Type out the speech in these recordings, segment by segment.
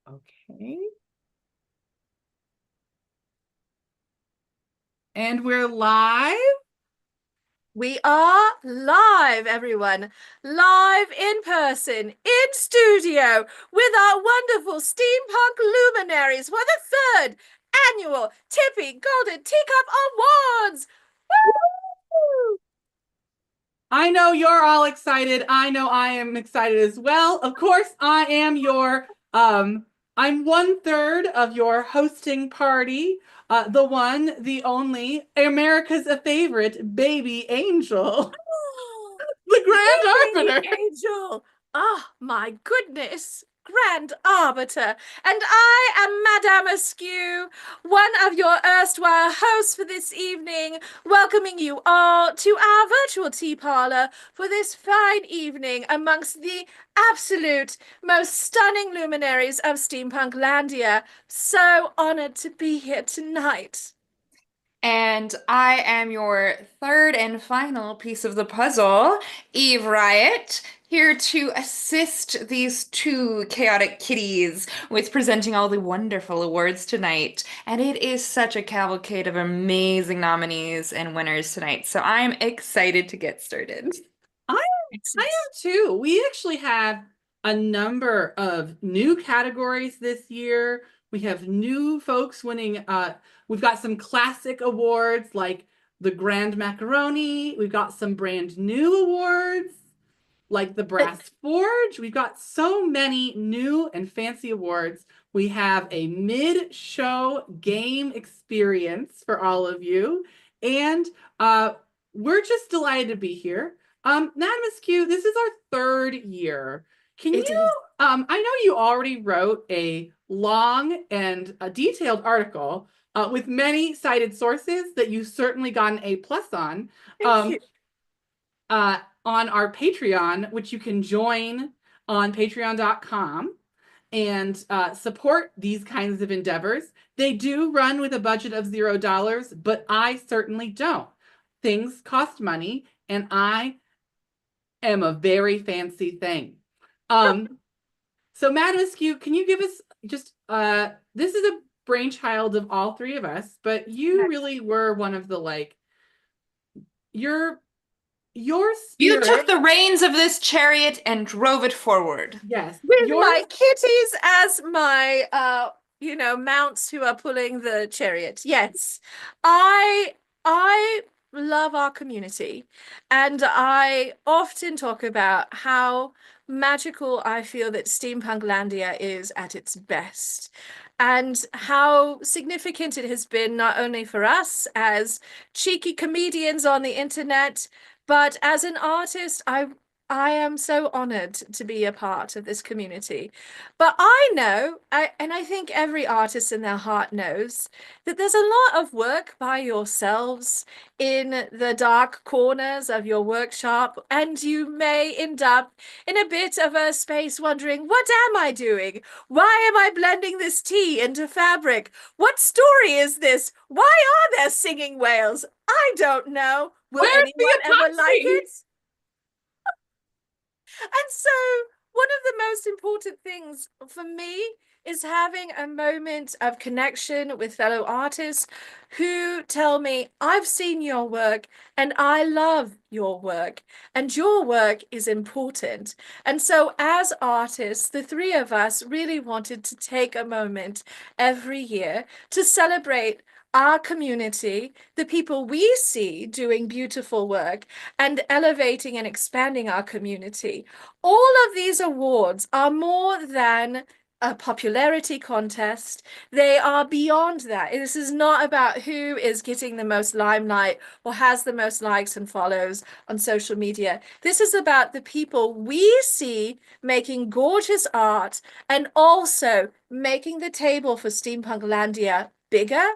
Okay. And we're live. We are live, everyone. Live in person, in studio, with our wonderful steampunk luminaries for the third annual Tippy Golden Teacup Awards. Woo! I know you're all excited. I know I am excited as well. Of course, I am your I'm one third of your hosting party. The one, the only, America's a favorite baby angel, the grand Baby arbiter. angel. Oh, my goodness. Grand Arbiter. And I am Madame Askew, one of your erstwhile hosts for this evening, welcoming you all to our virtual tea parlor for this fine evening amongst the absolute most stunning luminaries of Steampunk Landia. So honored to be here tonight. And I am your third and final piece of the puzzle, Eve Riot, here to assist these two chaotic kitties with presenting all the wonderful awards tonight. And it is such a cavalcade of amazing nominees and winners tonight. So I'm excited to get started. I I Excellent. am too. We actually have a number of new categories this year. We have new folks winning. We've got some classic awards like the Grand Macaroni. We've got some brand new awards like the Brass Forge. We've got so many new and fancy awards. We have a mid-show game experience for all of you. And we're just delighted to be here. Madam Q, this is our third year. Can It you, is. I know you already wrote a long and a detailed article with many cited sources that you certainly got an A plus on. Thank Um, you. on our Patreon, which you can join on patreon.com and support these kinds of endeavors. They do run with a budget of $0, but I certainly don't. Things cost money, and I am a very fancy thing. Um, so, Madam Askew, can you give us just this is a brainchild of all three of us, but you really were one of the like your your You took spirit. the reins of this chariot and drove it forward. Yes, With yours. my kitties as my mounts who are pulling the chariot. Yes. I love our community, and I often talk about how magical I feel that Steampunk Landia is at its best. And how significant it has been not only for us as cheeky comedians on the internet, but as an artist, I am so honored to be a part of this community. But I know, and I think every artist in their heart knows, that there's a lot of work by yourselves in the dark corners of your workshop, and you may end up in a bit of a space wondering, what am I doing? Why am I blending this tea into fabric? What story is this? Why are there singing whales? I don't know. Will Where's the anyone ever like epoxy? it? And so, one of the most important things for me is having a moment of connection with fellow artists who tell me, I've seen your work and I love your work, and your work is important. And so, as artists, the three of us really wanted to take a moment every year to celebrate our community, the people we see doing beautiful work, and elevating and expanding our community. All of these awards are more than a popularity contest. They are beyond that. This is not about who is getting the most limelight or has the most likes and follows on social media. This is about the people we see making gorgeous art and also making the table for Steampunk Landia bigger,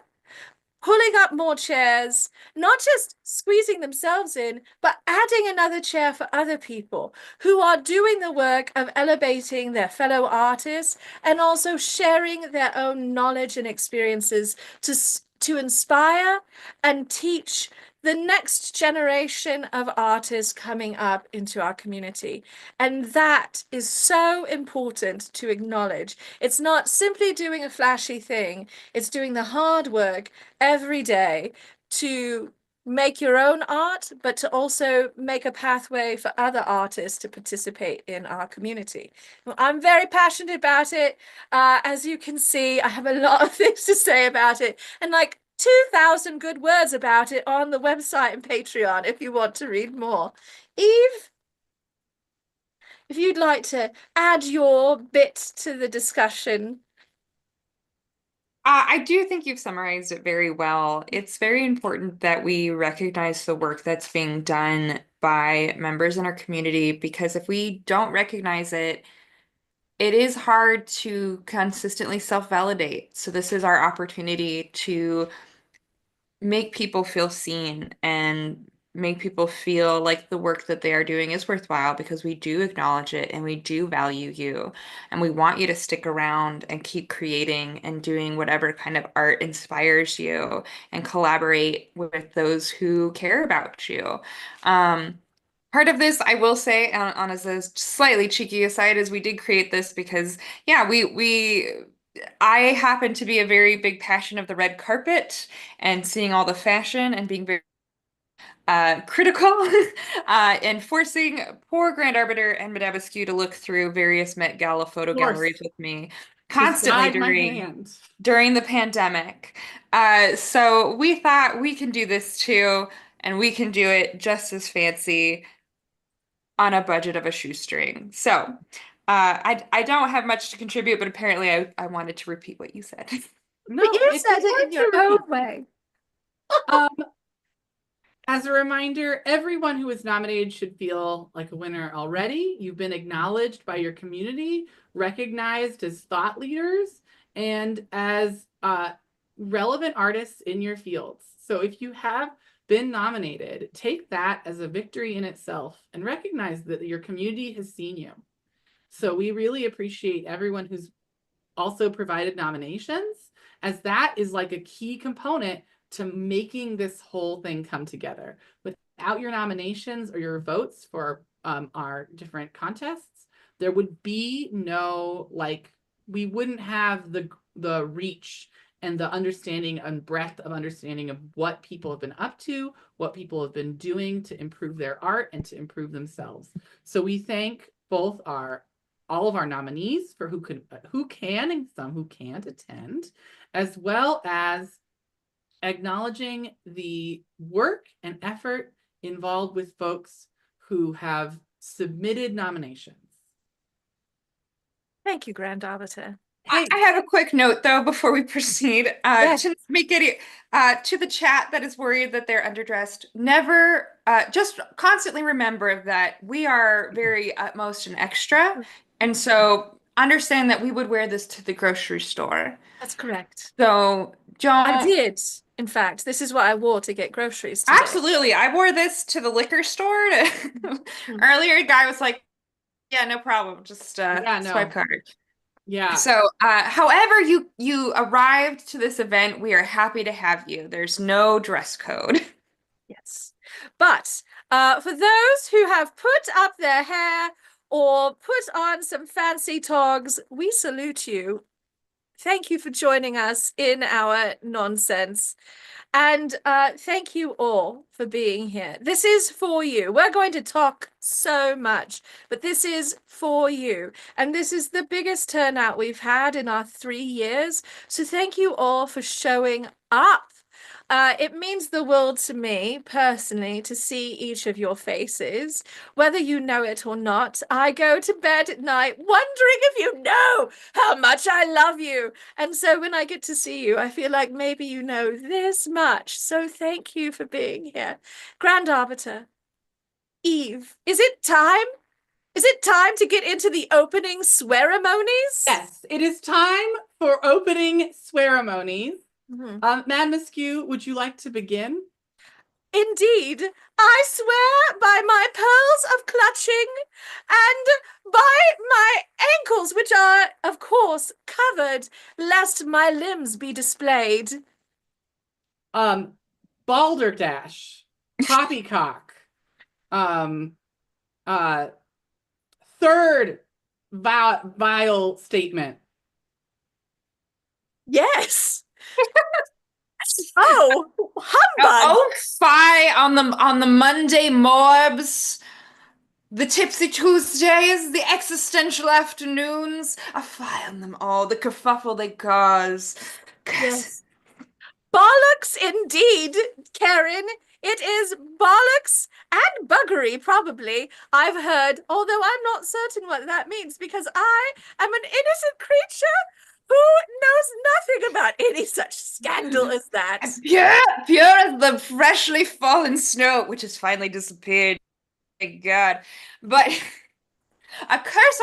pulling up more chairs, not just squeezing themselves in, but adding another chair for other people who are doing the work of elevating their fellow artists and also sharing their own knowledge and experiences to inspire and teach the next generation of artists coming up into our community. And that is so important to acknowledge. It's not simply doing a flashy thing, it's doing the hard work every day to make your own art, but to also make a pathway for other artists to participate in our community. I'm very passionate about it. As you can see, I have a lot of things to say about it, and like 2,000 good words about it on the website and Patreon if you want to read more. Eve, if you'd like to add your bit to the discussion. I do think you've summarized it very well. It's very important that we recognize the work that's being done by members in our community, because if we don't recognize it, it is hard to consistently self-validate. So this is our opportunity to make people feel seen and make people feel like the work that they are doing is worthwhile, because we do acknowledge it and we do value you and we want you to stick around and keep creating and doing whatever kind of art inspires you and collaborate with those who care about you. Um, Part of this, I will say, on as a slightly cheeky aside, is we did create this because, yeah, I happen to be a very big passion of the red carpet and seeing all the fashion and being very critical and forcing poor Grand Arbiter and Madame Askew to look through various Met Gala photo galleries Forced with me to constantly guide my hand. during the pandemic. So we thought we can do this too, and we can do it just as fancy on a budget of a shoestring. So I don't have much to contribute, but apparently I wanted to repeat what you said. No, But you it's said it in important your to own repeat. way. Um, As a reminder, everyone who was nominated should feel like a winner already. You've been acknowledged by your community, recognized as thought leaders, and as relevant artists in your fields. So if you have been nominated, take that as a victory in itself and recognize that your community has seen you. So we really appreciate everyone who's also provided nominations, as that is like a key component to making this whole thing come together. Without your nominations or your votes for our different contests, there would be no, like, we wouldn't have the reach and the understanding and breadth of understanding of what people have been up to, what people have been doing to improve their art and to improve themselves. So we thank both all of our nominees for who can and some who can't attend, as well as acknowledging the work and effort involved with folks who have submitted nominations. Thank you, Grand Arbiter. Hey, I have a quick note though before we proceed. Yes. To make it to the chat that is worried that they're underdressed, never just constantly remember that we are very utmost and extra, and so understand that we would wear this to the grocery store. That's correct. So I don't. did. In fact, this is what I wore to get groceries today. Absolutely. I wore this to the liquor store. Earlier, a guy was like, "Yeah, no problem. Just yeah, no, swipe card." yeah. So, however you arrived to this event, we are happy to have you. There's no dress code. Yes. But for those who have put up their hair or put on some fancy togs, we salute you. Thank you for joining us in our nonsense. And thank you all for being here. This is for you. We're going to talk so much, but this is for you. And this is the biggest turnout we've had in our 3 years. So thank you all for showing up. It means the world to me personally to see each of your faces, whether you know it or not. I go to bed at night wondering if you know how much I love you. And so when I get to see you, I feel like maybe you know this much. So thank you for being here. Grand Arbiter, Eve, is it time? Is it time to get into the opening ceremonies? Yes, it is time for opening ceremonies. Mhm. Madam Askew, would you like to begin? Indeed, I swear by my pearls of clutching and by my ankles, which are, of course, covered, lest my limbs be displayed. Balderdash. Poppycock. Um, uh, third vile statement. Yes. Oh, humbug. Oh, fie on the Monday morbs, the tipsy Tuesdays, the existential afternoons. A fie on them all, the kerfuffle they cause. Curses. Yes. Bollocks indeed, Karen. It is bollocks and buggery, probably, I've heard, although I'm not certain what that means because I am an innocent creature who knows nothing about any such scandal as that. Pure, pure as the freshly fallen snow, which has finally disappeared. Thank God. But a curse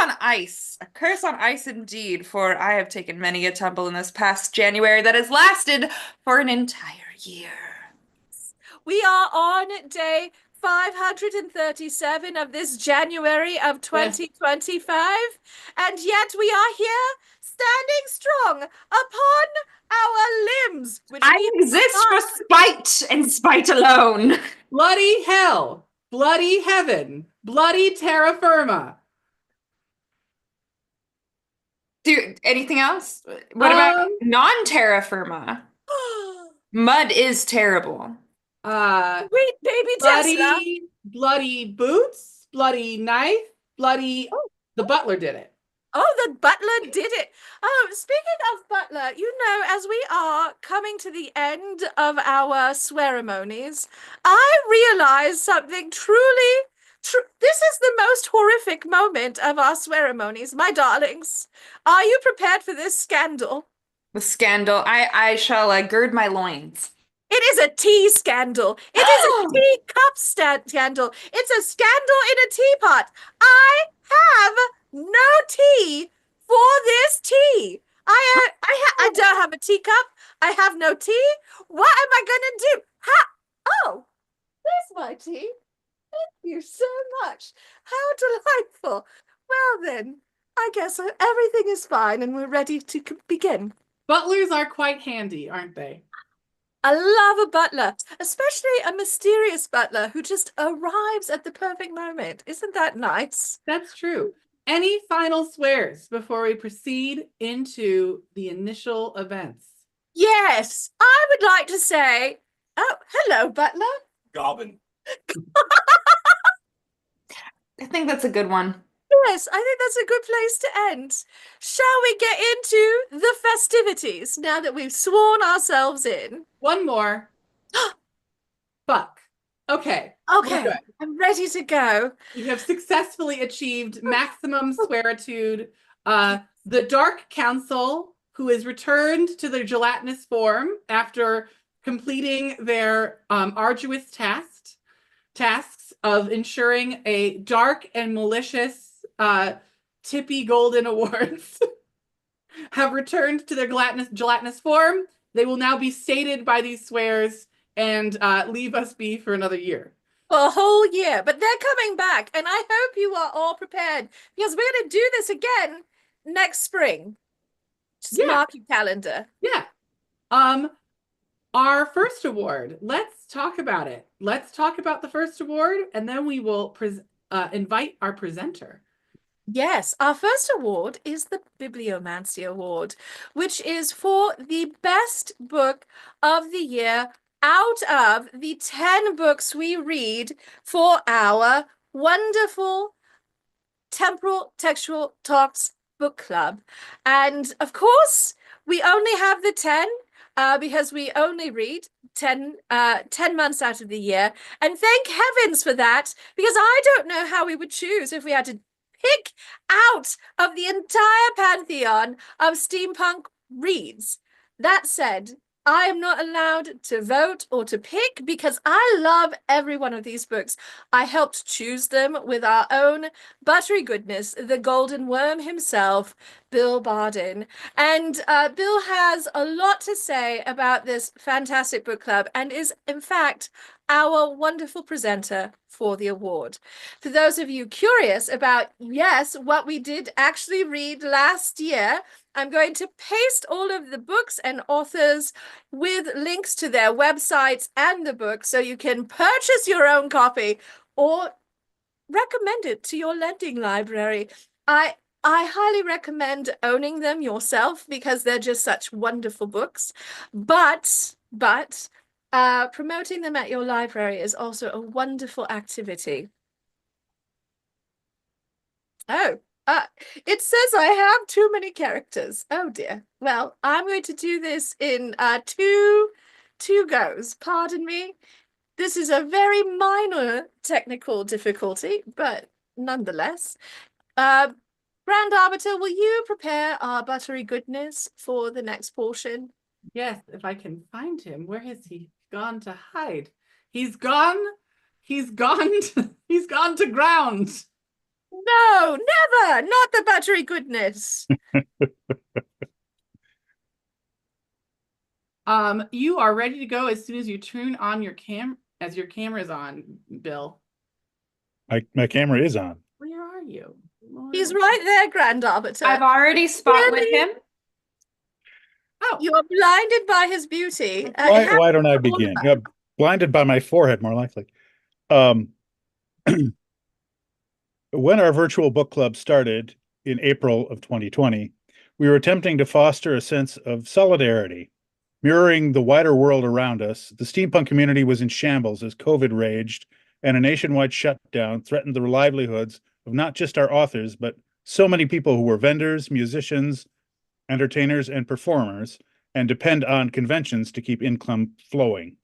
on ice indeed, for I have taken many a tumble in this past January that has lasted for an entire year. We are on day 537 of this January of Yes. 2025, and yet we are here standing strong upon our limbs, which I we exist for not. spite and spite alone. Bloody hell. Bloody heaven. Bloody terra firma. Anything else? What about Um, non-terra firma? Mud is terrible. uh, Sweet baby Tesla. bloody boots, bloody knife, bloody, Oh, the butler did it. oh, the butler did it. Oh, speaking of butler, as we are coming to the end of our swearemonies, I realize something truly true. This is the most horrific moment of our swearemonies, my darlings. Are you prepared for this scandal? The scandal. I shall gird my loins. It is a tea scandal. It is a teacup scandal. It's a scandal in a teapot. I have no tea for this tea. I don't have a teacup. I have no tea. What am I gonna do? Ha! Oh, there's my tea. Thank you so much. How delightful. Well then, I guess everything is fine and we're ready to begin. Butlers are quite handy, aren't they? I love a butler, especially a mysterious butler who just arrives at the perfect moment. Isn't that nice? That's true. Any final swears before we proceed into the initial events? Yes, I would like to say, oh, hello, butler. Goblin. I think that's a good one. Yes, I think that's a good place to end. Shall we get into the festivities now that we've sworn ourselves in? One more. Fuck. Okay. We're Okay, good. I'm ready to go. We have successfully achieved maximum swearitude. The Dark Council, who is returned to their gelatinous form after completing their arduous tasks of ensuring a dark and malicious Tippy Golden Awards, have returned to their gelatinous form. They will now be sated by these swears and leave us be for another year. For a whole year, but they're coming back, and I hope you are all prepared because we're going to do this again next spring. Just Yeah. mark your calendar. Yeah. Our first award. Let's talk about it. Let's talk about the first award, and then we will invite our presenter. Yes, our first award is the Bibliomancy Award, which is for the best book of the year out of the 10 books we read for our wonderful Temporal Textual Talks book club. And of course, we only have the 10 because we only read 10 months out of the year. And thank heavens for that, because I don't know how we would choose if we had to pick out of the entire pantheon of steampunk reads. That said, I am not allowed to vote or to pick because I love every one of these books. I helped choose them with our own buttery goodness, the golden worm himself, Bill Barden. And Bill has a lot to say about this fantastic book club and is, in fact, our wonderful presenter for the award. For those of you curious about, yes, what we did actually read last year, I'm going to paste all of the books and authors with links to their websites and the book so you can purchase your own copy or recommend it to your lending library. I highly recommend owning them yourself because they're just such wonderful books. But promoting them at your library is also a wonderful activity. Oh, it says I have too many characters. Oh dear. Well, I'm going to do this in two goes. Pardon me. This is a very minor technical difficulty, but nonetheless. Grand Arbiter, will you prepare our buttery goodness for the next portion? Yes, if I can find him. Where has he gone to hide? He's gone. He's gone. He's gone to ground. No, never! Not the buttery goodness. You are ready to go as soon as you turn on your as your camera's on, Bill. My camera is on. Where are you? He's right there, Grand Arbiter. I've already spotlit him. Oh, You are blinded by his beauty. Why don't I begin? Blinded by my forehead, more likely. When our virtual book club started in April of 2020, we were attempting to foster a sense of solidarity. Mirroring the wider world around us, the steampunk community was in shambles as COVID raged, and a nationwide shutdown threatened the livelihoods of not just our authors, but so many people who were vendors, musicians, entertainers, and performers, and depend on conventions to keep income flowing.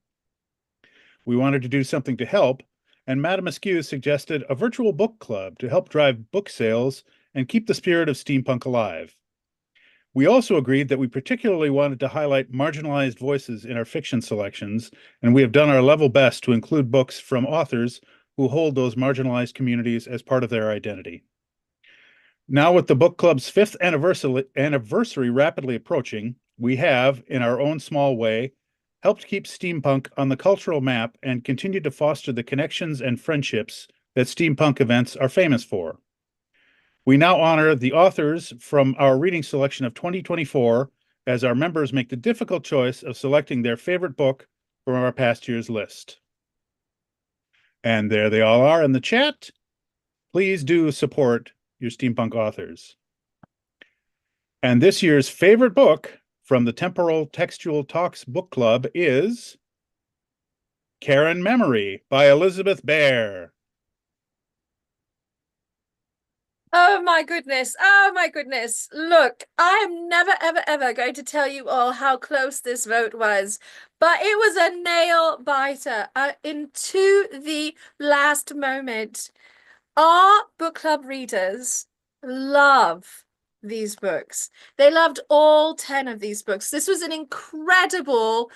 We wanted to do something to help, and Madame Askew suggested a virtual book club to help drive book sales and keep the spirit of steampunk alive. We also agreed that we particularly wanted to highlight marginalized voices in our fiction selections, and we have done our level best to include books from authors who hold those marginalized communities as part of their identity. Now, with the book club's 5th anniversary rapidly approaching, we have, in our own small way, helped keep steampunk on the cultural map and continue to foster the connections and friendships that steampunk events are famous for. We now honor the authors from our reading selection of 2024 as our members make the difficult choice of selecting their favorite book from our past year's list. And there they all are in the chat. Please do support your steampunk authors. And this year's favorite book from the Temporal Textual Talks Book Club is Karen Memory by Elizabeth Bear. Oh my goodness. Oh my goodness. Look, I am never, ever, ever going to tell you all how close this vote was, but it was a nail biter into the last moment. Our book club readers love these books. They loved all 10 of these books. This was an incredible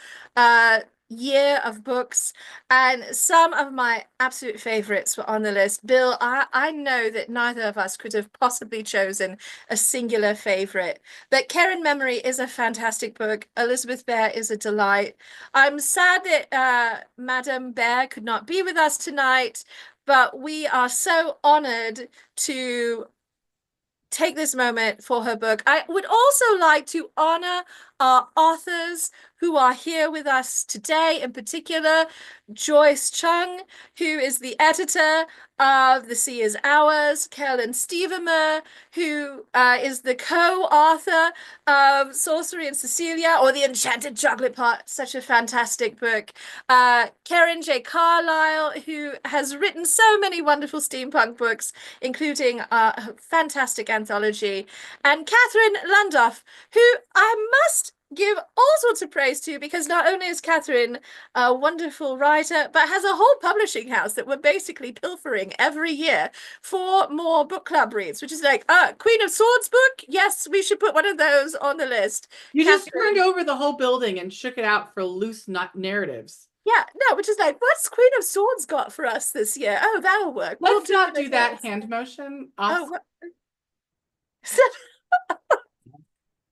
year of books, and some of my absolute favorites were on the list. Bill, I know that neither of us could have possibly chosen a singular favorite, but Karen Memory is a fantastic book. Elizabeth Bear is a delight. I'm sad that Madame Bear could not be with us tonight, but we are so honored to take this moment for her book. I would also like to honor our authors who are here with us today, in particular, Joyce Chung, who is the editor of The Sea is Ours, Carolyn Stevermer, who is the co-author of Sorcery and Cecilia, or The Enchanted Chocolate Pot, such a fantastic book. Karen J. Carlisle, who has written so many wonderful steampunk books, including a fantastic anthology, and Catherine Landoff, who I must give all sorts of praise to, because not only is Catherine a wonderful writer, but has a whole publishing house that we're basically pilfering every year for more book club reads, which is like, Queen of Swords book? Yes, we should put one of those on the list. You just Catherine... turned over the whole building and shook it out for loose narratives. Yeah, no, which is like, what's Queen of Swords got for us this year? Oh, that'll work. Let's not do that hand motion. Oh, what?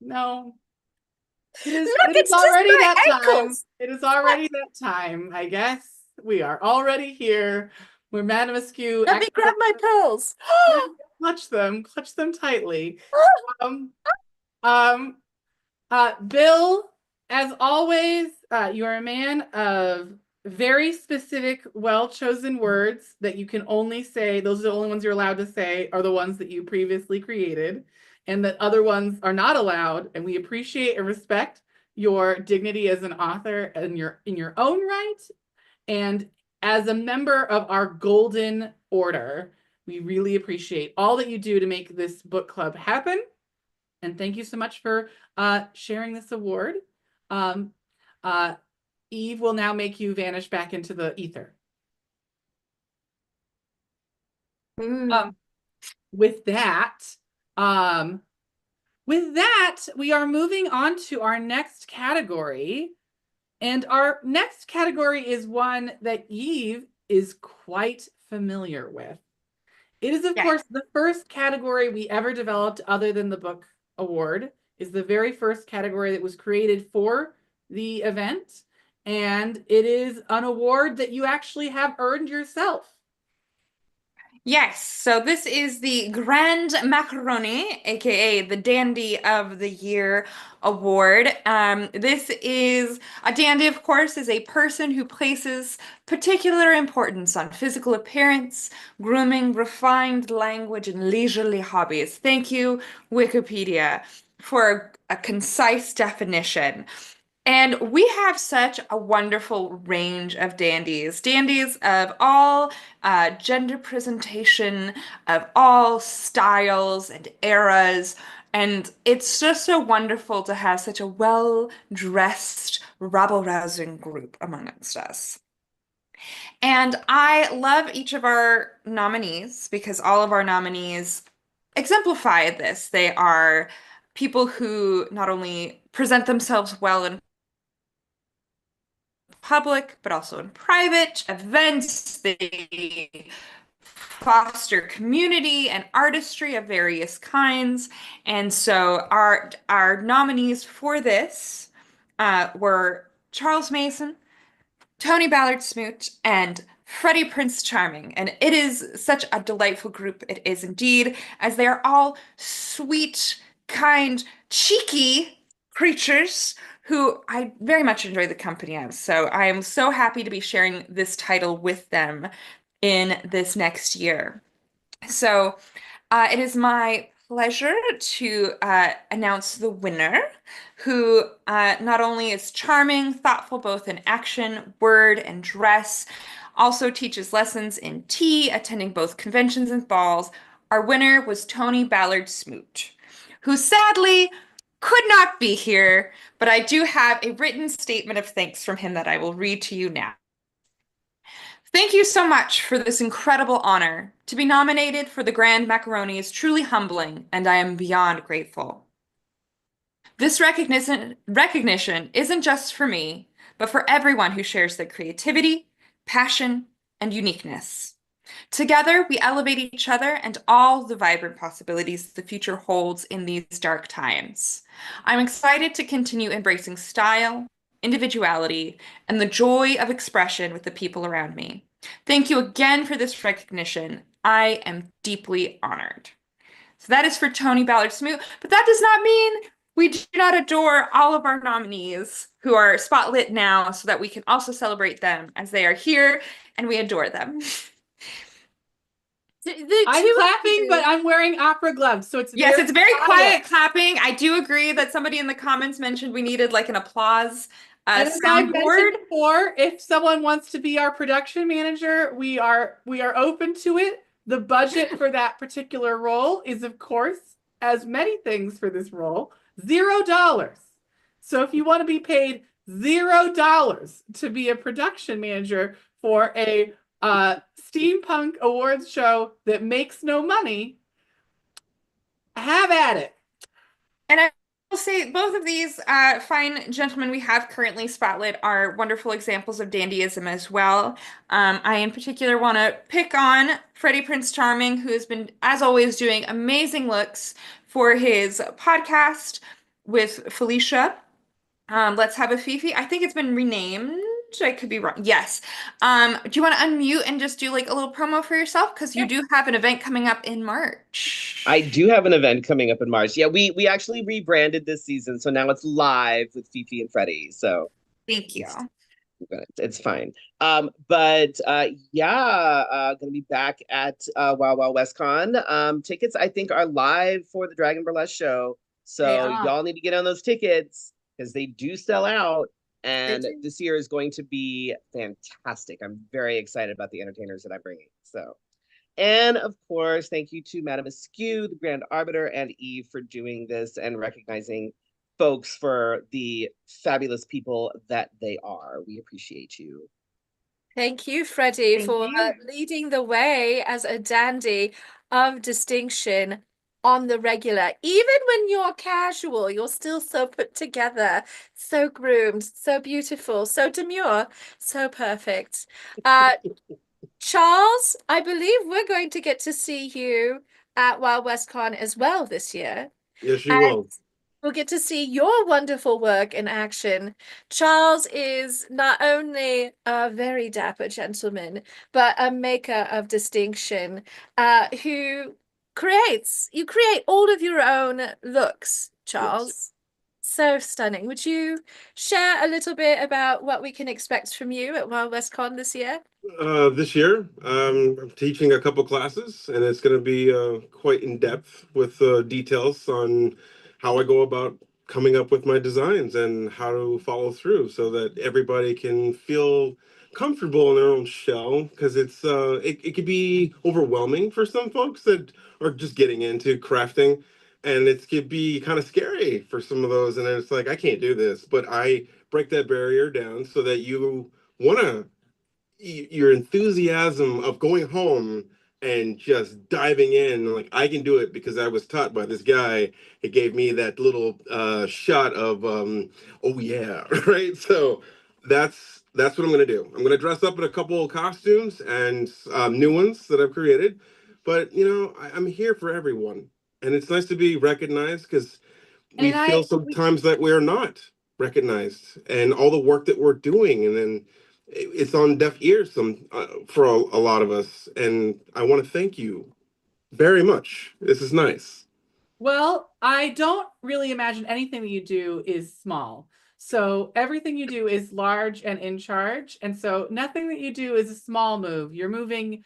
No. Look, it's already that time. It is already that time, I guess. We are already here. We're Madame Askew. Let me grab my pearls. Clutch them tightly. Um, um, Bill, as always, you are a man of very specific, well-chosen words that you can only say, those are the only ones you're allowed to say, are the ones that you previously created, and that other ones are not allowed. And we appreciate and respect your dignity as an author and in your own right. And as a member of our golden order, we really appreciate all that you do to make this book club happen. And thank you so much for sharing this award. Um, Eve will now make you vanish back into the ether. Ooh. With that, um, we are moving on to our next category. And our next category is one that Eve is quite familiar with. It is, of Yes. course, the first category we ever developed other than the book award, is the very first category that was created for the event. And it is an award that you actually have earned yourself. Yes, so this is the Grand Macaroni, aka the Dandy of the Year award. This is a dandy, of course, is a person who places particular importance on physical appearance, grooming, refined language, and leisurely hobbies. Thank you, Wikipedia, for a concise definition. And we have such a wonderful range of dandies, dandies of all gender presentation, of all styles and eras. And it's just so wonderful to have such a well-dressed, rabble-rousing group amongst us. And I love each of our nominees because all of our nominees exemplify this. They are people who not only present themselves well in public, but also in private events. They foster community and artistry of various kinds. And so our nominees for this were Charles Mason, Tony Ballard Smoot, and Freddie Prince Charming. And it is such a delightful group. It is indeed, as they are all sweet, kind, cheeky creatures who I very much enjoy the company of. So I am so happy to be sharing this title with them in this next year. So it is my pleasure to announce the winner, who not only is charming, thoughtful both in action, word, and dress, also teaches lessons in tea, attending both conventions and balls. Our winner was Tony Ballard Smoot, who sadly could not be here, but I do have a written statement of thanks from him that I will read to you now. Thank you so much for this incredible honor. To be nominated for the Grand Macaroni is truly humbling, and I am beyond grateful. This recognition isn't just for me, but for everyone who shares their creativity, passion, and uniqueness. Together, we elevate each other and all the vibrant possibilities the future holds in these dark times. I'm excited to continue embracing style, individuality, and the joy of expression with the people around me. Thank you again for this recognition. I am deeply honored. So that is for Tony Ballard Smoot, but that does not mean we do not adore all of our nominees who are spotlit now so that we can also celebrate them as they are here and we adore them. I'm clapping, but I'm wearing opera gloves, so it's Yes, very it's very quiet. clapping. I do agree that somebody in the comments mentioned we needed like an applause And as I soundboard. mentioned before, if someone wants to be our production manager, we are open to it. The budget for that particular role is, of course, as many things for this role, $0. So if you want to be paid $0 to be a production manager for a steampunk awards show that makes no money, have at it. And I will say both of these fine gentlemen we have currently spotlit are wonderful examples of dandyism as well. I in particular want to pick on Freddie Prince Charming, who has been, as always, doing amazing looks for his podcast with Felicia. Let's Have a Fifi. I think it's been renamed I could be wrong. Yes. Do you want to unmute and just do like a little promo for yourself? Because you do have an event coming up in I March. do have an event coming up in March. Yeah, we actually rebranded this season, so now it's live with Fifi and Freddie. So Thank you. it's fine. But yeah, gonna be back at Wow Wow West Con. Tickets I think are live for the Dragon Burlesque show. They So are. y'all need to get on those tickets because they do sell out. They And do. this year is going to be fantastic. I'm very excited about the entertainers that I'm bringing. So, and of course, thank you to Madame Askew, the Grand Arbiter, and Eve for doing this and recognizing folks for the fabulous people that they are. We appreciate you. Thank you, Freddie, Thank for you. leading the way as a dandy of distinction on the regular. Even when you're casual, you're still so put together, so groomed, so beautiful, so demure, so perfect. Charles, I believe we're going to get to see you at Wild West Con as well this year. Yes, you And will. we'll get to see your wonderful work in action. Charles is not only a very dapper gentleman, but a maker of distinction, who you create all of your own looks, Yes. Charles. So stunning. Would you share a little bit about what we can expect from you at Wild West Con this year? This year, I'm teaching a couple classes, and it's going to be quite in depth with details on how I go about coming up with my designs and how to follow through so that everybody can feel comfortable in their own shell. Because it could be overwhelming for some folks that are just getting into crafting, and it could be kind of scary for some of those. And it's like, I can't do this, but I break that barrier down so that you want to your enthusiasm of going home and just diving in, like I can do it because I was taught by this guy. It gave me that little shot of oh yeah, right. So that's what I'm gonna do. I'm gonna dress up in a couple of costumes and new ones that I've created, but I'm here for everyone, and it's nice to be recognized because we And feel sometimes that we're not recognized and all the work that we're doing, and then it's on deaf ears for a lot of us, and I want to thank you very much. This is nice. Well, I don't really imagine anything that you do is small. So everything you do is large and in charge. And so nothing that you do is a small move. You're moving.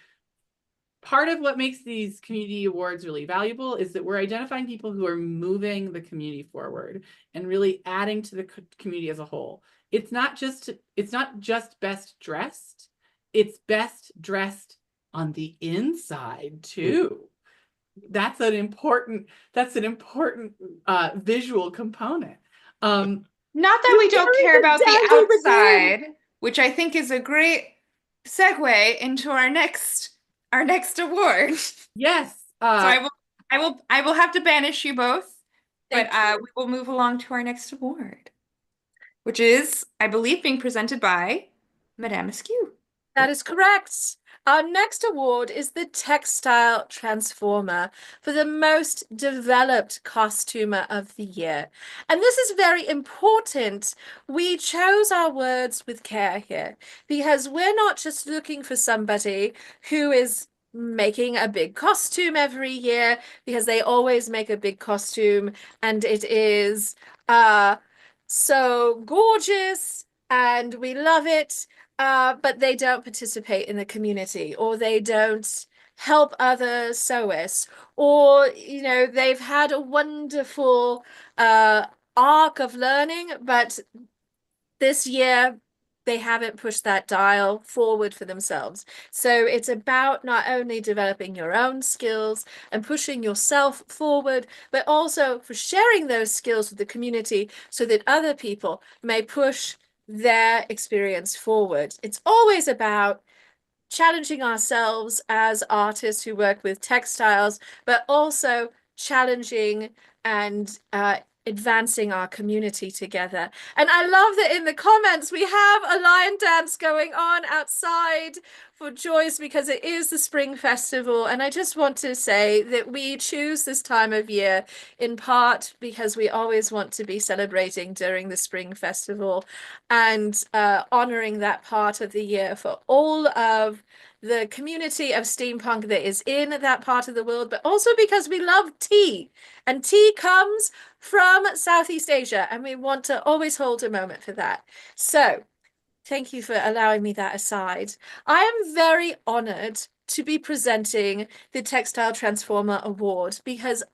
Part of what makes these community awards really valuable is that we're identifying people who are moving the community forward and really adding to the community as a whole. It's not just best dressed, it's best dressed on the inside too. That's an important visual component. not that we don't care about the outside, which I think is a great segue into our next award. Yes. So I will have to banish you both, but we will move along to our next award, which is, I believe, being presented by Madame Askew. That is correct. Our next award is the Textile Transformer for the most developed costumer of the year. And this is very important. We chose our words with care here because we're not just looking for somebody who is making a big costume every year, because they always make a big costume and it is so gorgeous and we love it. But they don't participate in the community, or they don't help other sewists, or they've had a wonderful arc of learning, but this year they haven't pushed that dial forward for themselves. So it's about not only developing your own skills and pushing yourself forward, but also for sharing those skills with the community so that other people may push their experience forward. It's always about challenging ourselves as artists who work with textiles, but also challenging and advancing our community together. And I love that in the comments we have a lion dance going on outside for Joyce, because it is the spring festival. And I just want to say that we choose this time of year in part because we always want to be celebrating during the spring festival and honoring that part of the year for all of the community of steampunk that is in that part of the world, but also because we love tea, and tea comes from Southeast Asia, and we want to always hold a moment for that. So thank you for allowing me that aside. I am very honored to be presenting the Textile Transformer Award because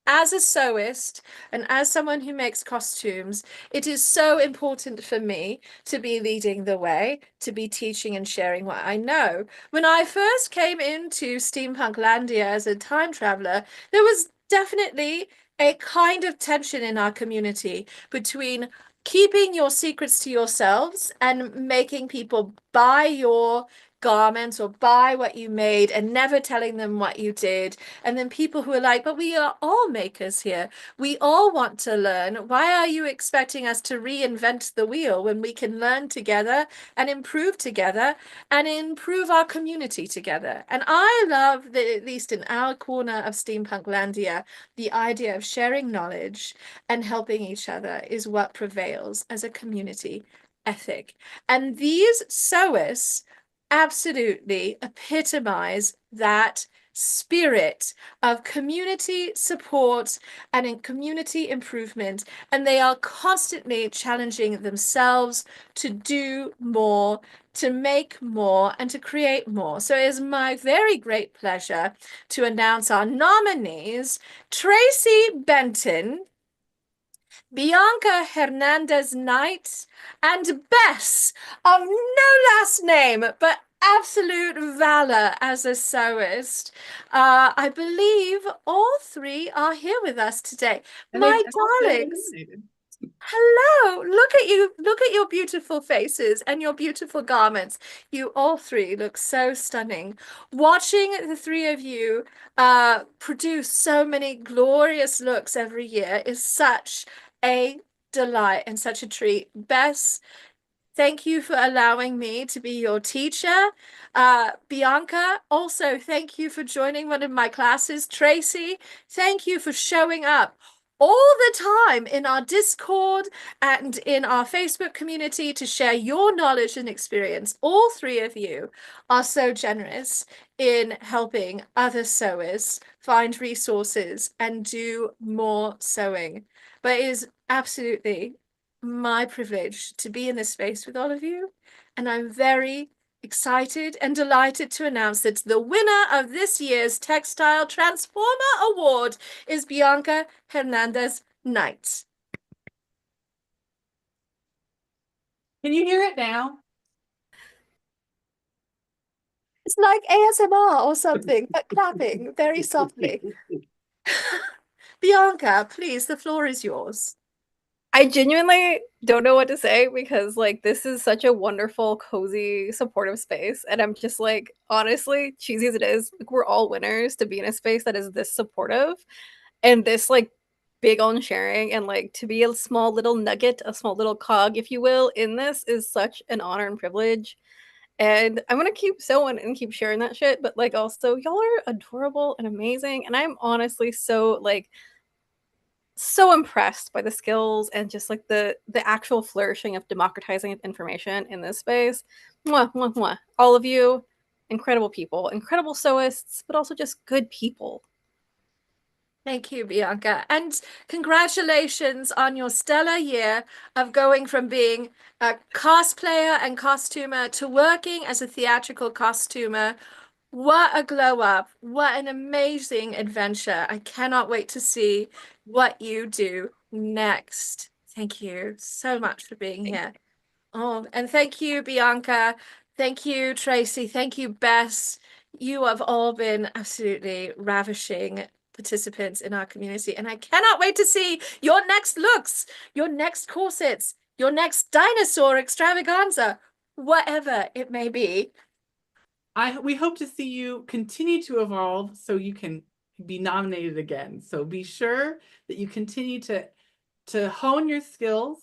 as a sewist and as someone who makes costumes, it is so important for me to be leading the way, to be teaching and sharing what I know. When I first came into Steampunk Landia as a time traveler, there was definitely a kind of tension in our community between keeping your secrets to yourselves and making people buy your garments or buy what you made and never telling them what you did. And then people who are like, but we are all makers here. We all want to learn. Why are you expecting us to reinvent the wheel when we can learn together and improve together and improve our community together? And I love that, at least in our corner of Steampunk Landia, the idea of sharing knowledge and helping each other is what prevails as a community ethic. And these sewists absolutely epitomize that spirit of community support and in community improvement, and they are constantly challenging themselves to do more, to make more, and to create more. So it is my very great pleasure to announce our nominees: Tracy Benton, Bianca Hernandez Knight, and Bess, of no last name, but absolute valor as a sewist. I believe all three are here with us today. And My they've all been darlings, nominated. hello. Look at you. Look at your beautiful faces and your beautiful garments. You all three look so stunning. Watching the three of you produce so many glorious looks every year is such a delight and such a treat. Bess, thank you for allowing me to be your teacher. Bianca, also thank you for joining one of my classes. Tracy, thank you for showing up all the time in our Discord and in our Facebook community to share your knowledge and experience. All three of you are so generous in helping other sewers find resources and do more sewing. But it is absolutely my privilege to be in this space with all of you, and I'm very excited and delighted to announce that the winner of this year's Textile Transformer Award is Bianca Hernandez Knight. Can you hear it now? It's like ASMR or something, but clapping very softly. Bianca, please, the floor is yours. I genuinely don't know what to say because like this is such a wonderful, cozy, supportive space. And I'm just like, honestly, cheesy as it is, like we're all winners to be in a space that is this supportive and this like big on sharing, and like to be a small little nugget, a small little cog, if you will, in this is such an honor and privilege. And I'm gonna keep sewing and keep sharing that shit. But like also y'all are adorable and amazing. And I'm honestly so impressed by the skills and just like the actual flourishing of democratizing of information in this space. Mwah, mwah, mwah. All of you, incredible people, incredible sewists, but also just good people. Thank you, Bianca. And congratulations on your stellar year of going from being a cosplayer and costumer to working as a theatrical costumer. What a glow up. What an amazing adventure. I cannot wait to see what you do next. Thank you so much for being here. Oh, and thank you, Bianca. Thank you, Tracy. Thank you, Bess. You have all been absolutely ravishing participants in our community, and I cannot wait to see your next looks, your next corsets, your next dinosaur extravaganza, whatever it may be. We hope to see you continue to evolve so you can be nominated again. So be sure that you continue to to hone your skills,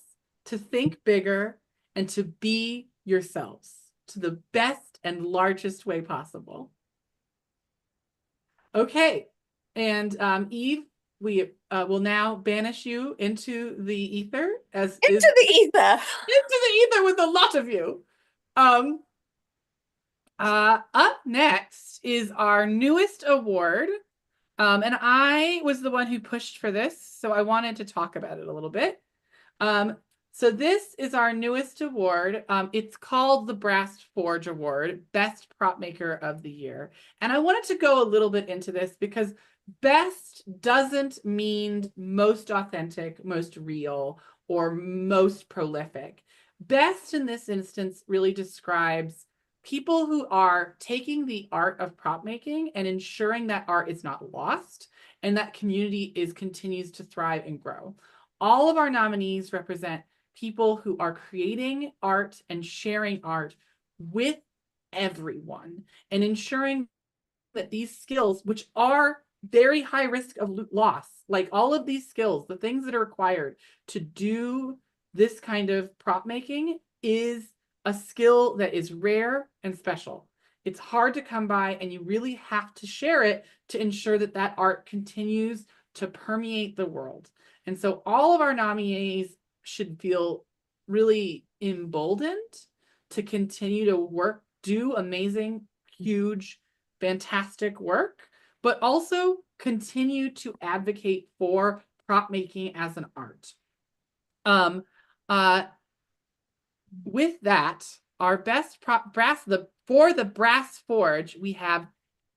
to think bigger, and to be yourselves to the best and largest way possible. Okay, and Eve, we will now banish you into the ether Into the ether. into the ether with a lot of you. Up next is our newest award. And I was the one who pushed for this, so I wanted to talk about it a little bit. So this is our newest award. It's called the Brass Forge Award, Best Prop Maker of the Year. And I wanted to go a little bit into this because best doesn't mean most authentic, most real, or most prolific. Best in this instance really describes people who are taking the art of prop making and ensuring that art is not lost and that community continues to thrive and grow. All of our nominees represent people who are creating art and sharing art with everyone and ensuring that these skills, which are very high risk of loss, like all of these skills, the things that are required to do this kind of prop making, is a skill that is rare and special. It's hard to come by, and you really have to share it to ensure that that art continues to permeate the world. And so all of our nominees should feel really emboldened to continue to work, do amazing, huge, fantastic work, but also continue to advocate for prop making as an art. With that, our best brass, for the Brass Forge, we have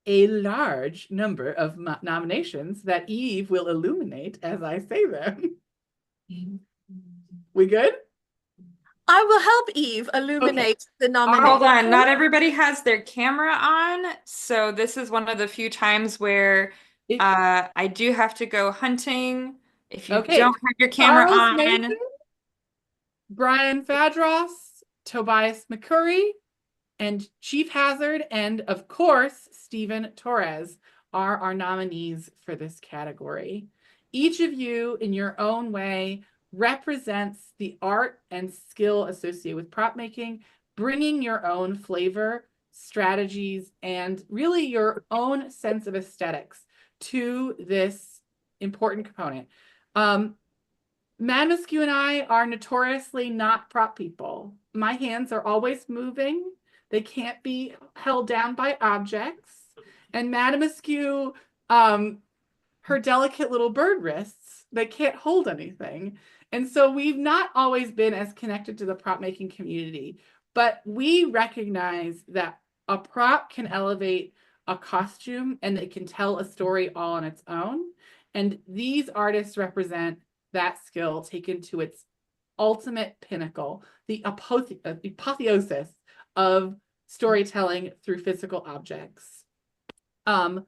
a large number of nominations that Eve will illuminate as I say them. We good? I will help Eve illuminate the nomination. Hold on, not everybody has their camera on, so this is one of the few times where I do have to go hunting. If you don't have your camera Charles on. Mason, Brian Fadros, Tobias McCurry, and Chief Hazard, and of course, Stephen Torres are our nominees for this category. Each of you, in your own way, represents the art and skill associated with prop making, bringing your own flavor, strategies, and really your own sense of aesthetics to this important component. Mad Askew and I are notoriously not prop people. My hands are always moving. They can't be held down by objects. And Madame Askew, her delicate little bird wrists, they can't hold anything. And so we've not always been as connected to the prop making community, but we recognize that a prop can elevate a costume and it can tell a story all on its own. And these artists represent that skill taken to its ultimate pinnacle, the apotheosis of storytelling through physical objects. All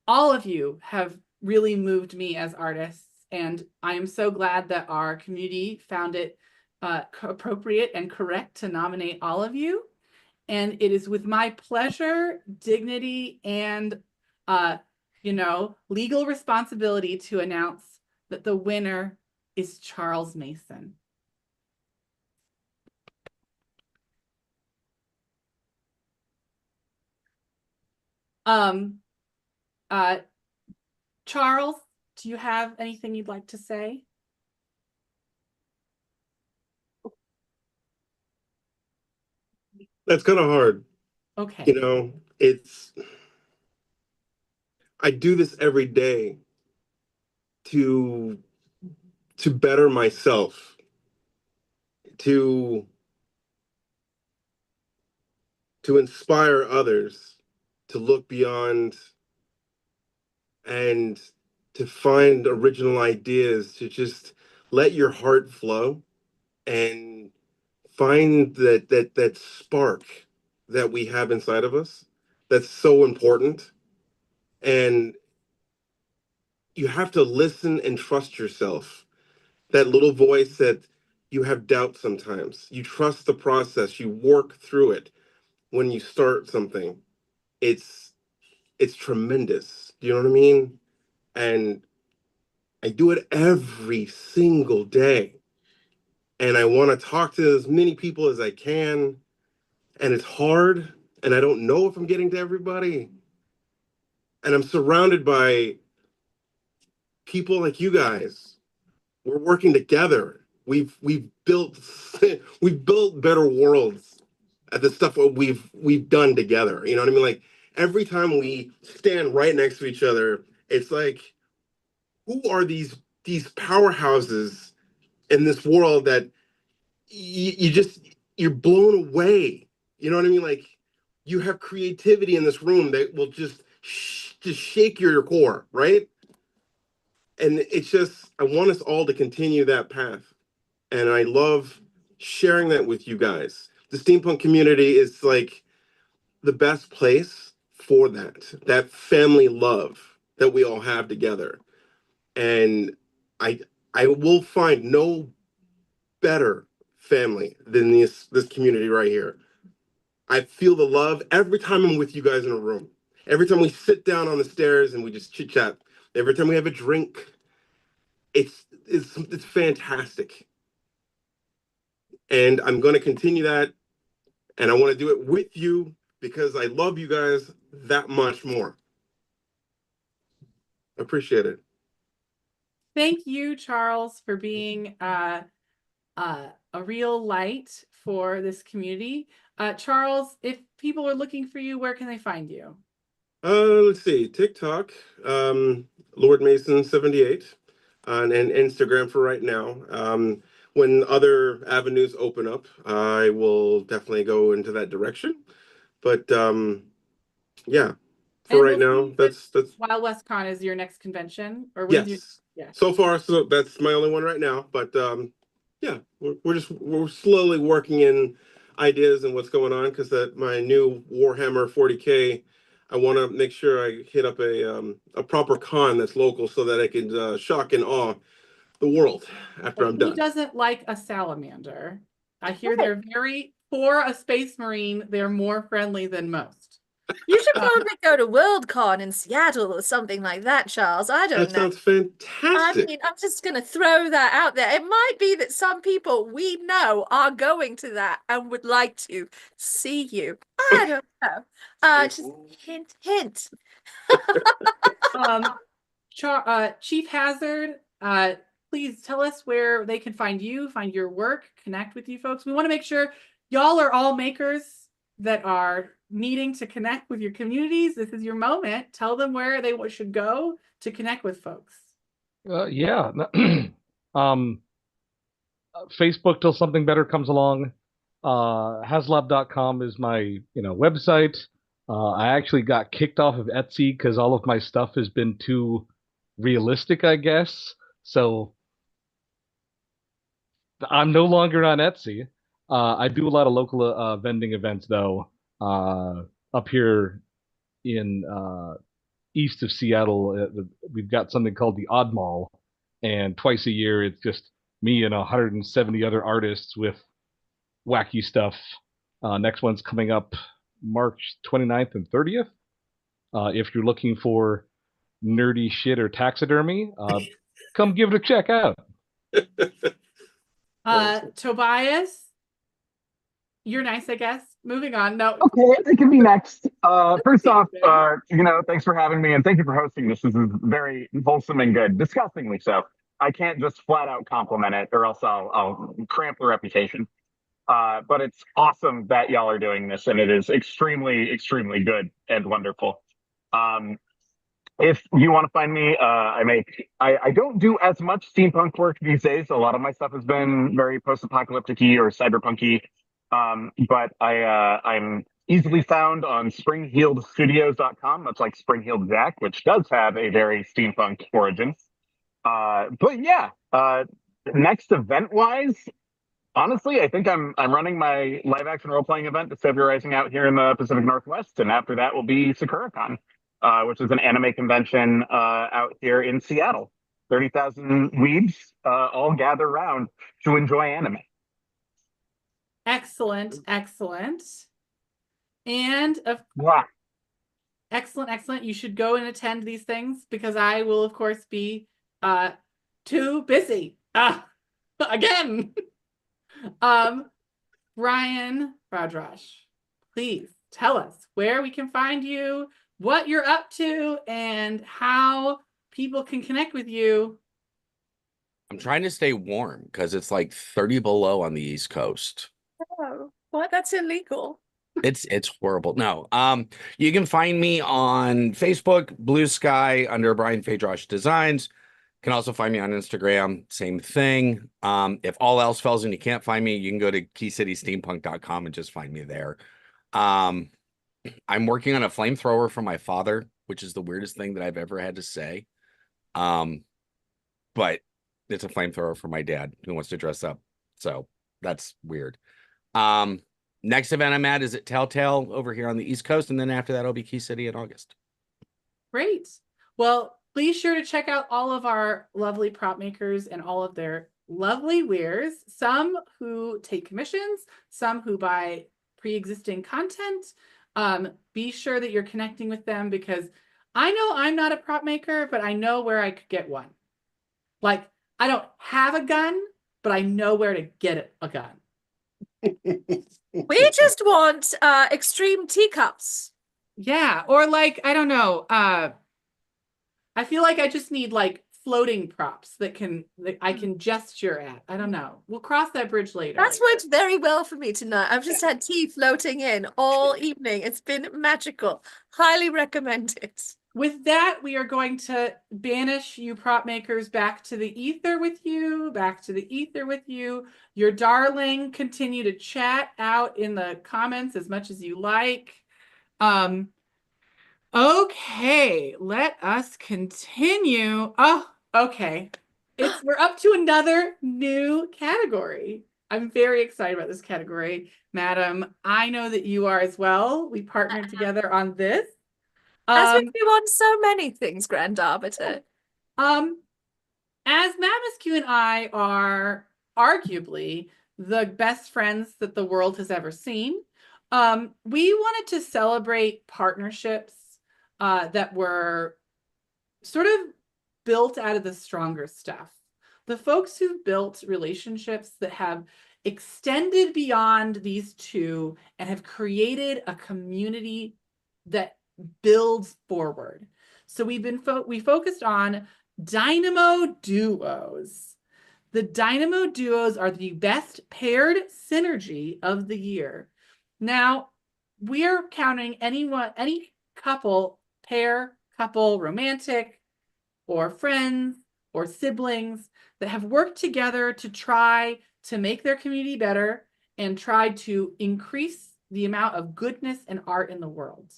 of you have really moved me as artists, and I am so glad that our community found it appropriate and correct to nominate all of you. And it is with my pleasure, dignity, and legal responsibility to announce that the winner is Charles Mason. Charles, do you have anything you'd like to say? That's kind of hard. Okay. You know, I do this every day to better myself, to inspire others to look beyond and to find original ideas, to just let your heart flow and find that spark that we have inside of us that's so important. And you have to listen and trust yourself. That little voice that you have doubt sometimes. You trust the process, you work through it. When you start something, it's tremendous. Do you know what I mean? And I do it every single day. And I want to talk to as many people as I can. And it's hard. And I don't know if I'm getting to everybody. And I'm surrounded by people like you guys. We're working together. We've built we've built better worlds at the stuff that we've done together. You know what I mean? Like every time we stand right next to each other, it's like, who are these powerhouses in this world that you're blown away. You know what I mean? Like you have creativity in this room that will just shake your core, right? And it's just I want us all to continue that path, and I love sharing that with you guys. The steampunk community is like the best place for that family love that we all have together, and I I will find no better family than this community right here. I feel the love every time I'm with you guys in a room. Every time we sit down on the stairs and we just chit chat. Every time we have a drink, it's fantastic. And I'm going to continue that, and I want to do it with you because I love you guys that much more. Appreciate it. Thank you, Charles, for being a real light for this community. Charles, if people are looking for you, where can they find you? Let's see, TikTok, Lord Mason 78, and Instagram for right now. When other avenues open up, I will definitely go into that direction. But yeah, for And right we'll now, see if that's Wild West Con is your next convention, or when's your yes. yeah. So far, so that's my only one right now. But yeah, we're slowly working in ideas and what's going on because that my new Warhammer 40K. I want to make sure I hit up a proper con that's local so that I can shock and awe the world after I'm Who done. doesn't like a salamander? I hear Right. they're for a space marine, they're more friendly than most. You should Uh, probably go to Worldcon in Seattle or something like that, Charles. I That don't know. sounds I fantastic. mean, I'm just going to throw that out there. It might be that some people we know are going to that and would like to see you. I don't know. Just hint, hint. um, Chief Hazard, please tell us where they can find you, find your work, connect with you folks. We want to make sure y'all are all makers that are needing to connect with your communities. This is your moment. Tell them where they should go to connect with folks. Yeah. um, Facebook till something better comes along. Haslab.com is my website. I actually got kicked off of Etsy because all of my stuff has been too realistic, I guess. So I'm no longer on Etsy. I do a lot of local vending events though. Up here in east of Seattle, we've got something called the Odd Mall, and twice a year it's just me and 170 other artists with wacky stuff. Next one's coming up March 29th and 30th. If you're looking for nerdy shit or taxidermy, come give it a check out. Tobias, you're nice, I guess. Moving on. No. Okay, I can be next. First off, thanks for having me and thank you for hosting this. This is very wholesome and good, disgustingly so. I can't just flat out compliment it or else I'll cramp the reputation. But it's awesome that y'all are doing this and it is extremely, extremely good and wonderful. If you want to find me, I don't do as much steampunk work these days. A lot of my stuff has been very post-apocalyptic-y or cyberpunk-y. But I'm easily found on springheeledstudios.com. That's like Spring-Heeled Jack, which does have a very steampunk origin. But yeah, next event-wise, honestly, I think I'm running my live action role playing event, Discovery Rising, out here in the Pacific Northwest, and after that will be SakuraCon, which is an anime convention out here in Seattle. 30,000 weebs all gather around to enjoy anime. Excellent, excellent. And Wow. excellent, excellent. You should go and attend these things because I will, of course, be too busy. Again. Ryan Radrash, please tell us where we can find you, what you're up to, and how people can connect with you. I'm trying to stay warm because it's like 30 below on the East Coast. Oh, what? That's illegal. It's horrible. No. You can find me on Facebook, Blue Sky under Brian Fadrosh Designs. Can also find me on Instagram, same thing. If all else fails and you can't find me, you can go to keycitysteampunk.com and just find me there. I'm working on a flamethrower for my father, which is the weirdest thing that I've ever had to say. But it's a flamethrower for my dad who wants to dress up. So that's weird. Next event I'm at is at Telltale over here on the East Coast, and then after that, I'll be Key City in August. Great. Well, please sure to check out all of our lovely prop makers and all of their lovely wares. Some who take commissions, some who buy pre-existing content. Be sure that you're connecting with them because I know I'm not a prop maker, but I know where I could get one. Like, I don't have a gun, but I know where to get a gun. We just want extreme teacups. Yeah, or like, I don't know. I feel like I just need like floating props that I can gesture at. I don't know. We'll cross that bridge later. That's worked very well for me tonight. I've just had tea floating in all evening. It's been magical. Highly recommend it. With that, we are going to banish you prop makers back to the ether with you, Your darling, continue to chat out in the comments as much as you like. Okay, let us continue. Oh, okay. We're up to another new category. I'm very excited about this category, Madam. I know that you are as well. We partnered together on this. As we do on so many things, Grand Arbiter. As Mamascu and I are arguably the best friends that the world has ever seen, we wanted to celebrate partnerships that were sort of built out of the stronger stuff. The folks who've built relationships that have extended beyond these two and have created a community that builds forward. So we focused on Dynamo Duos. The Dynamo Duos are the best paired synergy of the year. Now, we're counting any couple, pair, couple, romantic, or friends, or siblings that have worked together to try to make their community better and try to increase the amount of goodness and art in the world.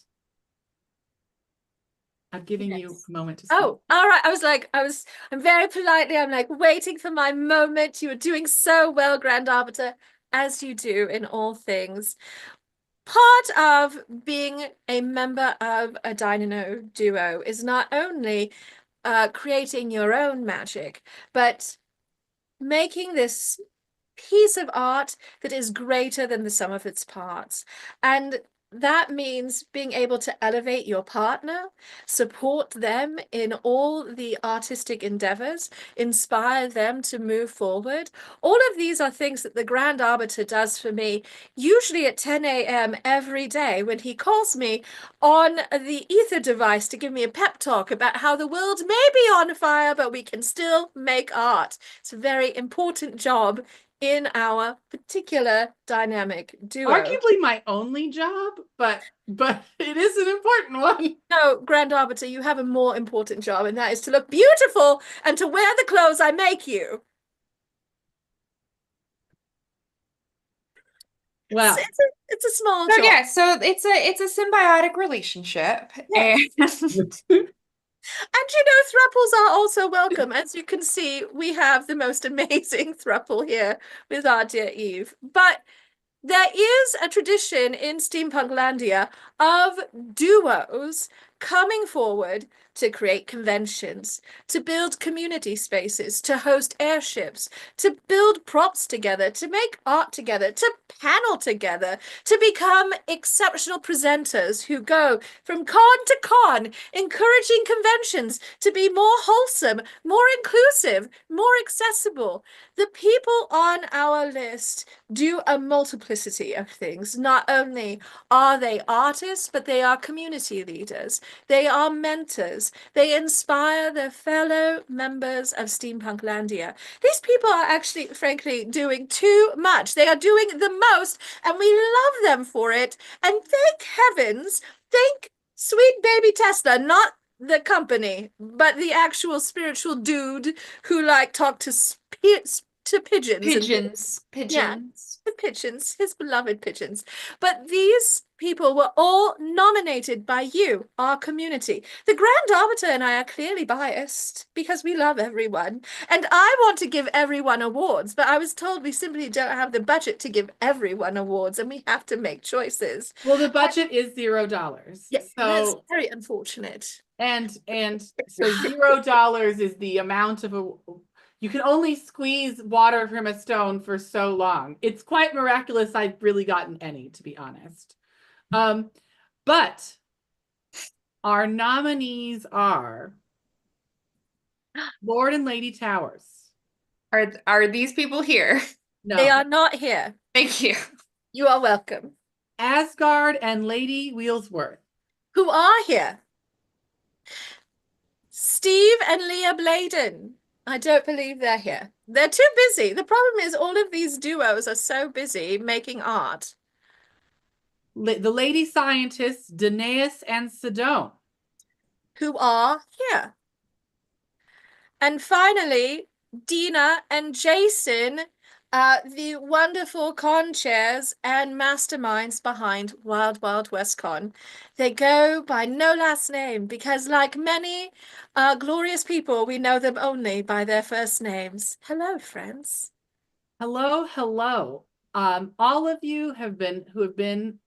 I'm giving you a moment to speak. Oh, all right. I'm very politely, I'm like waiting for my moment. You are doing so well, Grand Arbiter, as you do in all things. Part of being a member of a Dynamo duo is not only creating your own magic, but making this piece of art that is greater than the sum of its parts. And that means being able to elevate your partner, support them in all the artistic endeavors, inspire them to move forward. All of these are things that the Grand Arbiter does for me, usually at 10 a.m. every day when he calls me on the ether device to give me a pep talk about how the world may be on fire, but we can still make art. It's a very important job in our particular dynamic duo. Arguably my only job, but it is an important one. No, Grand Arbiter, you have a more important job, and that is to look beautiful and to wear the clothes I make you. Well, it's a small So job. yeah, so it's a symbiotic relationship. Yes. And And you know, thruples are also welcome. As you can see, we have the most amazing thruple here with our dear Eve. But there is a tradition in Steampunklandia of duos coming forward, to create conventions, to build community spaces, to host airships, to build props together, to make art together, to panel together, to become exceptional presenters who go from con to con, encouraging conventions to be more wholesome, more inclusive, more accessible. The people on our list do a multiplicity of things. Not only are they artists, but they are community leaders. They are mentors. They inspire their fellow members of Steampunklandia. These people are actually, frankly, doing too much. They are doing the most, and we love them for it. And thank heavens, thank sweet baby Tesla, not the company, but the actual spiritual dude who like talked to pigeons and Pigeons. the pigeons, his beloved pigeons. But these people were all nominated by you, our community. The Grand Arbiter and I are clearly biased because we love everyone. And I want to give everyone awards, but I was told we simply don't have the budget to give everyone awards and we have to make choices. Well, the budget is $0. Yeah, that's So very unfortunate. and so $0 is the amount of a you can only squeeze water from a stone for so long. It's quite miraculous I've really gotten any, to be honest. But our nominees are Lord and Lady Towers. Are these people here? No. They are not here. Thank you. You are welcome. Asgard and Lady Wheelsworth. Who are here? Steve and Leah Bladen. I don't believe they're here. They're too busy. The problem is all of these duos are so busy making art. The lady scientists, Danaeus and Sidone. Who are here. And finally, Dina and Jason, the wonderful con chairs and masterminds behind Wild Wild West Con. They go by no last name because, like many glorious people, we know them only by their first names. Hello, friends. Hello, hello. All of you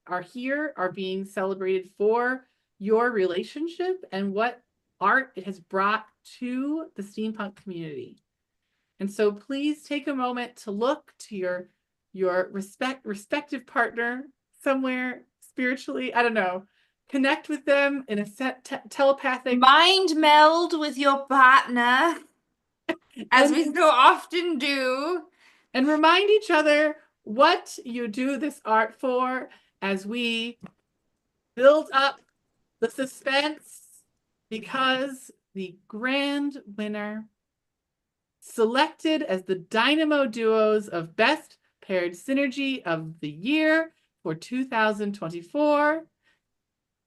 are here, are being celebrated for your relationship and what art it has brought to the steampunk community. And so please take a moment to look to your respective partner somewhere spiritually. I don't know. Connect with them in a telepathic Mind meld with your partner, as we so often do. and remind each other what you do this art for as we build up the suspense, because the grand winner selected as the Dynamo Duos of Best Paired Synergy of the Year for 2024,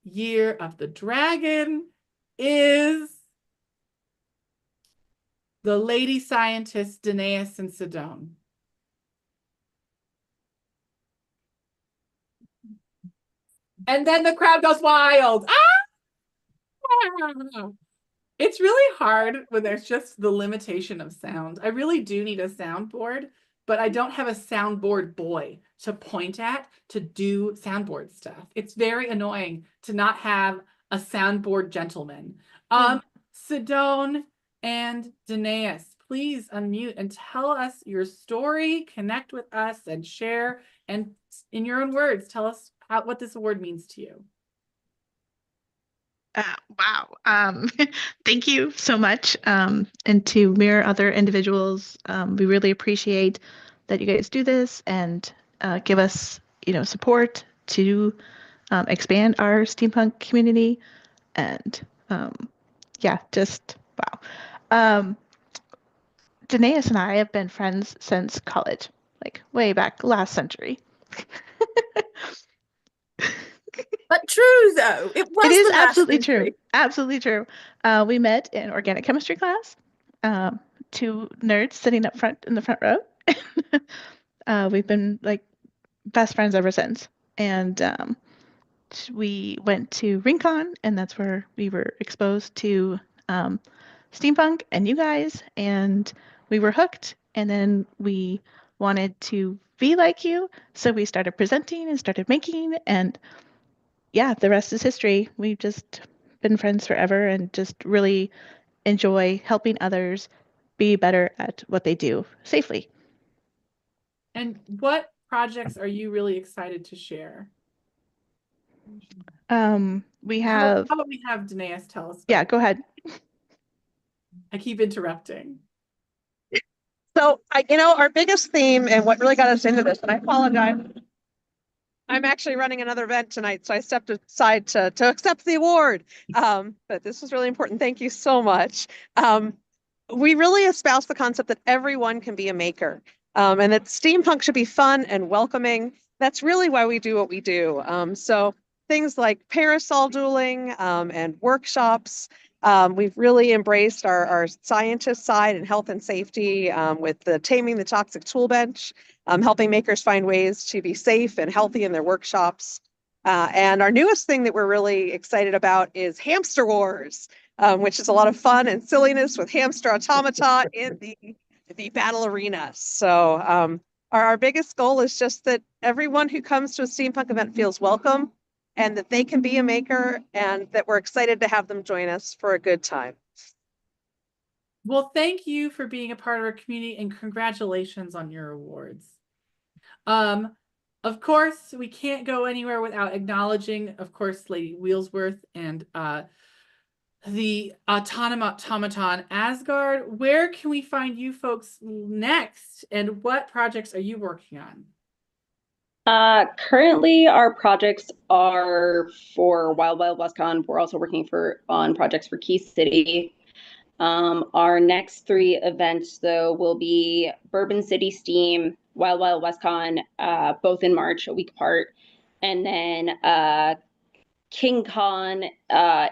Year of the Dragon, is the lady scientists Danaeus and Sidone. And then the crowd goes wild. Ah! It's really hard when there's just the limitation of sound. I really do need a soundboard, but I don't have a soundboard boy to point at to do soundboard stuff. It's very annoying to not have a soundboard gentleman. Sidone and Danaeus, please unmute and tell us your story, connect with us and share, and in your own words, tell us what this award means to you. Wow. Thank you so much. And to mirror other individuals, we really appreciate that you guys do this and give us, support to expand our steampunk community. And yeah, just wow. Danaeus and I have been friends since college, like way back last century. But true, though. It is the last absolutely century. true. Absolutely true. We met in organic chemistry class. Two nerds sitting up front in the front row. We've been like best friends ever since. And we went to Rincon, and that's where we were exposed to steampunk and you guys, and we were hooked. And then we wanted to be like you, so we started presenting and started making, and yeah, the rest is history. We've just been friends forever and just really enjoy helping others be better at what they do safely. And what projects are you really excited to share? We have, how about we have Danaeus tell us? yeah, go ahead. I keep interrupting. So, our biggest theme and what really got us into this, and I apologize, I'm actually running another event tonight, so I stepped aside to accept the award. But this was really important. Thank you so much. We really espouse the concept that everyone can be a maker, and that steampunk should be fun and welcoming. That's really why we do what we do. So things like parasol dueling and workshops. We've really embraced our scientist side and health and safety with the Taming the Toxic Tool Bench, helping makers find ways to be safe and healthy in their workshops. And our newest thing that we're really excited about is Hamster Wars, which is a lot of fun and silliness with hamster automata in the battle arena. So our biggest goal is just that everyone who comes to a steampunk event feels welcome and that they can be a maker and that we're excited to have them join us for a good time. Well, thank you for being a part of our community and congratulations on your awards. Of course, we can't go anywhere without acknowledging, of course, Lady Wheelsworth and the automaton Asgard. Where can we find you folks next, and what projects are you working on? Currently, our projects are for Wild Wild WestCon. We're also working on projects for Key City. Our next 3 events, though, will be Bourbon City Steam, Wild Wild WestCon, both in March, a week apart, and then King Con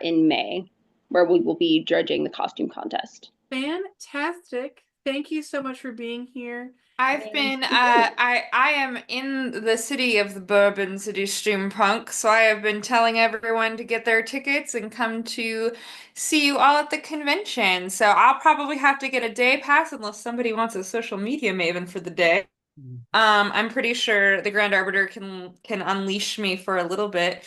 in May, where we will be judging the costume contest. Fantastic. Thank you so much for being here. I've been I am in the city of the Bourbon City Steampunk, so I have been telling everyone to get their tickets and come to see you all at the convention. So I'll probably have to get a day pass unless somebody wants a social media maven for the day. I'm pretty sure the Grand Arbiter can unleash me for a little bit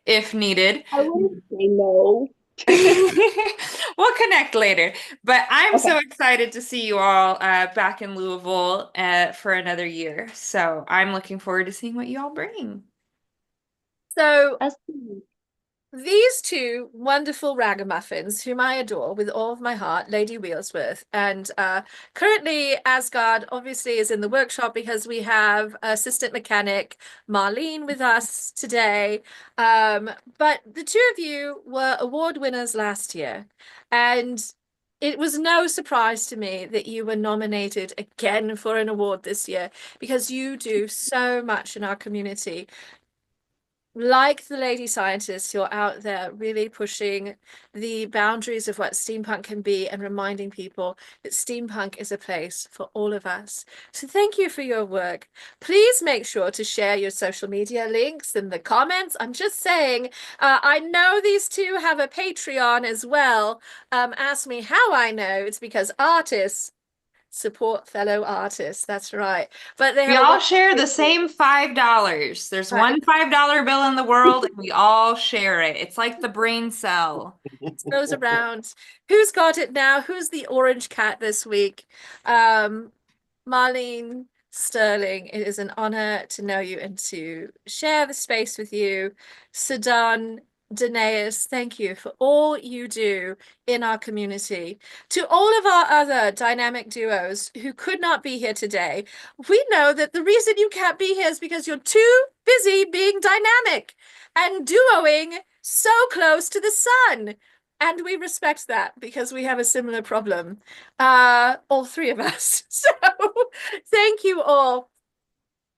if needed. I wouldn't say no. We'll connect later, but I'm Okay. so excited to see you all back in Louisville for another year. So I'm looking forward to seeing what you all bring. So these 2 wonderful ragamuffins, whom I adore with all of my heart, Lady Wheelsworth, and currently Asgard obviously is in the workshop because we have assistant mechanic Marlene with us today. But the 2 of you were award winners last year, and it was no surprise to me that you were nominated again for an award this year because you do so much in our community. Like the lady scientists, you're out there really pushing the boundaries of what steampunk can be and reminding people that steampunk is a place for all of us. So thank you for your work. Please make sure to share your social media links in the comments. I'm just saying, I know these 2 have a Patreon as well. Ask me how I know. It's because artists support fellow artists. That's right. But they We have all share the same $5. There's one $5 bill in the world, and we all share it. It's like the brain cell. It goes around. Who's got it now? Who's the orange cat this week? Marlene Sterling, it is an honor to know you and to share the space with you. Sedan, Danaeus, thank you for all you do in our community. To all of our other dynamic duos who could not be here today, we know that the reason you can't be here is because you're too busy being dynamic and duoing so close to the sun. And we respect that because we have a similar problem. All 3 of us. So thank you all.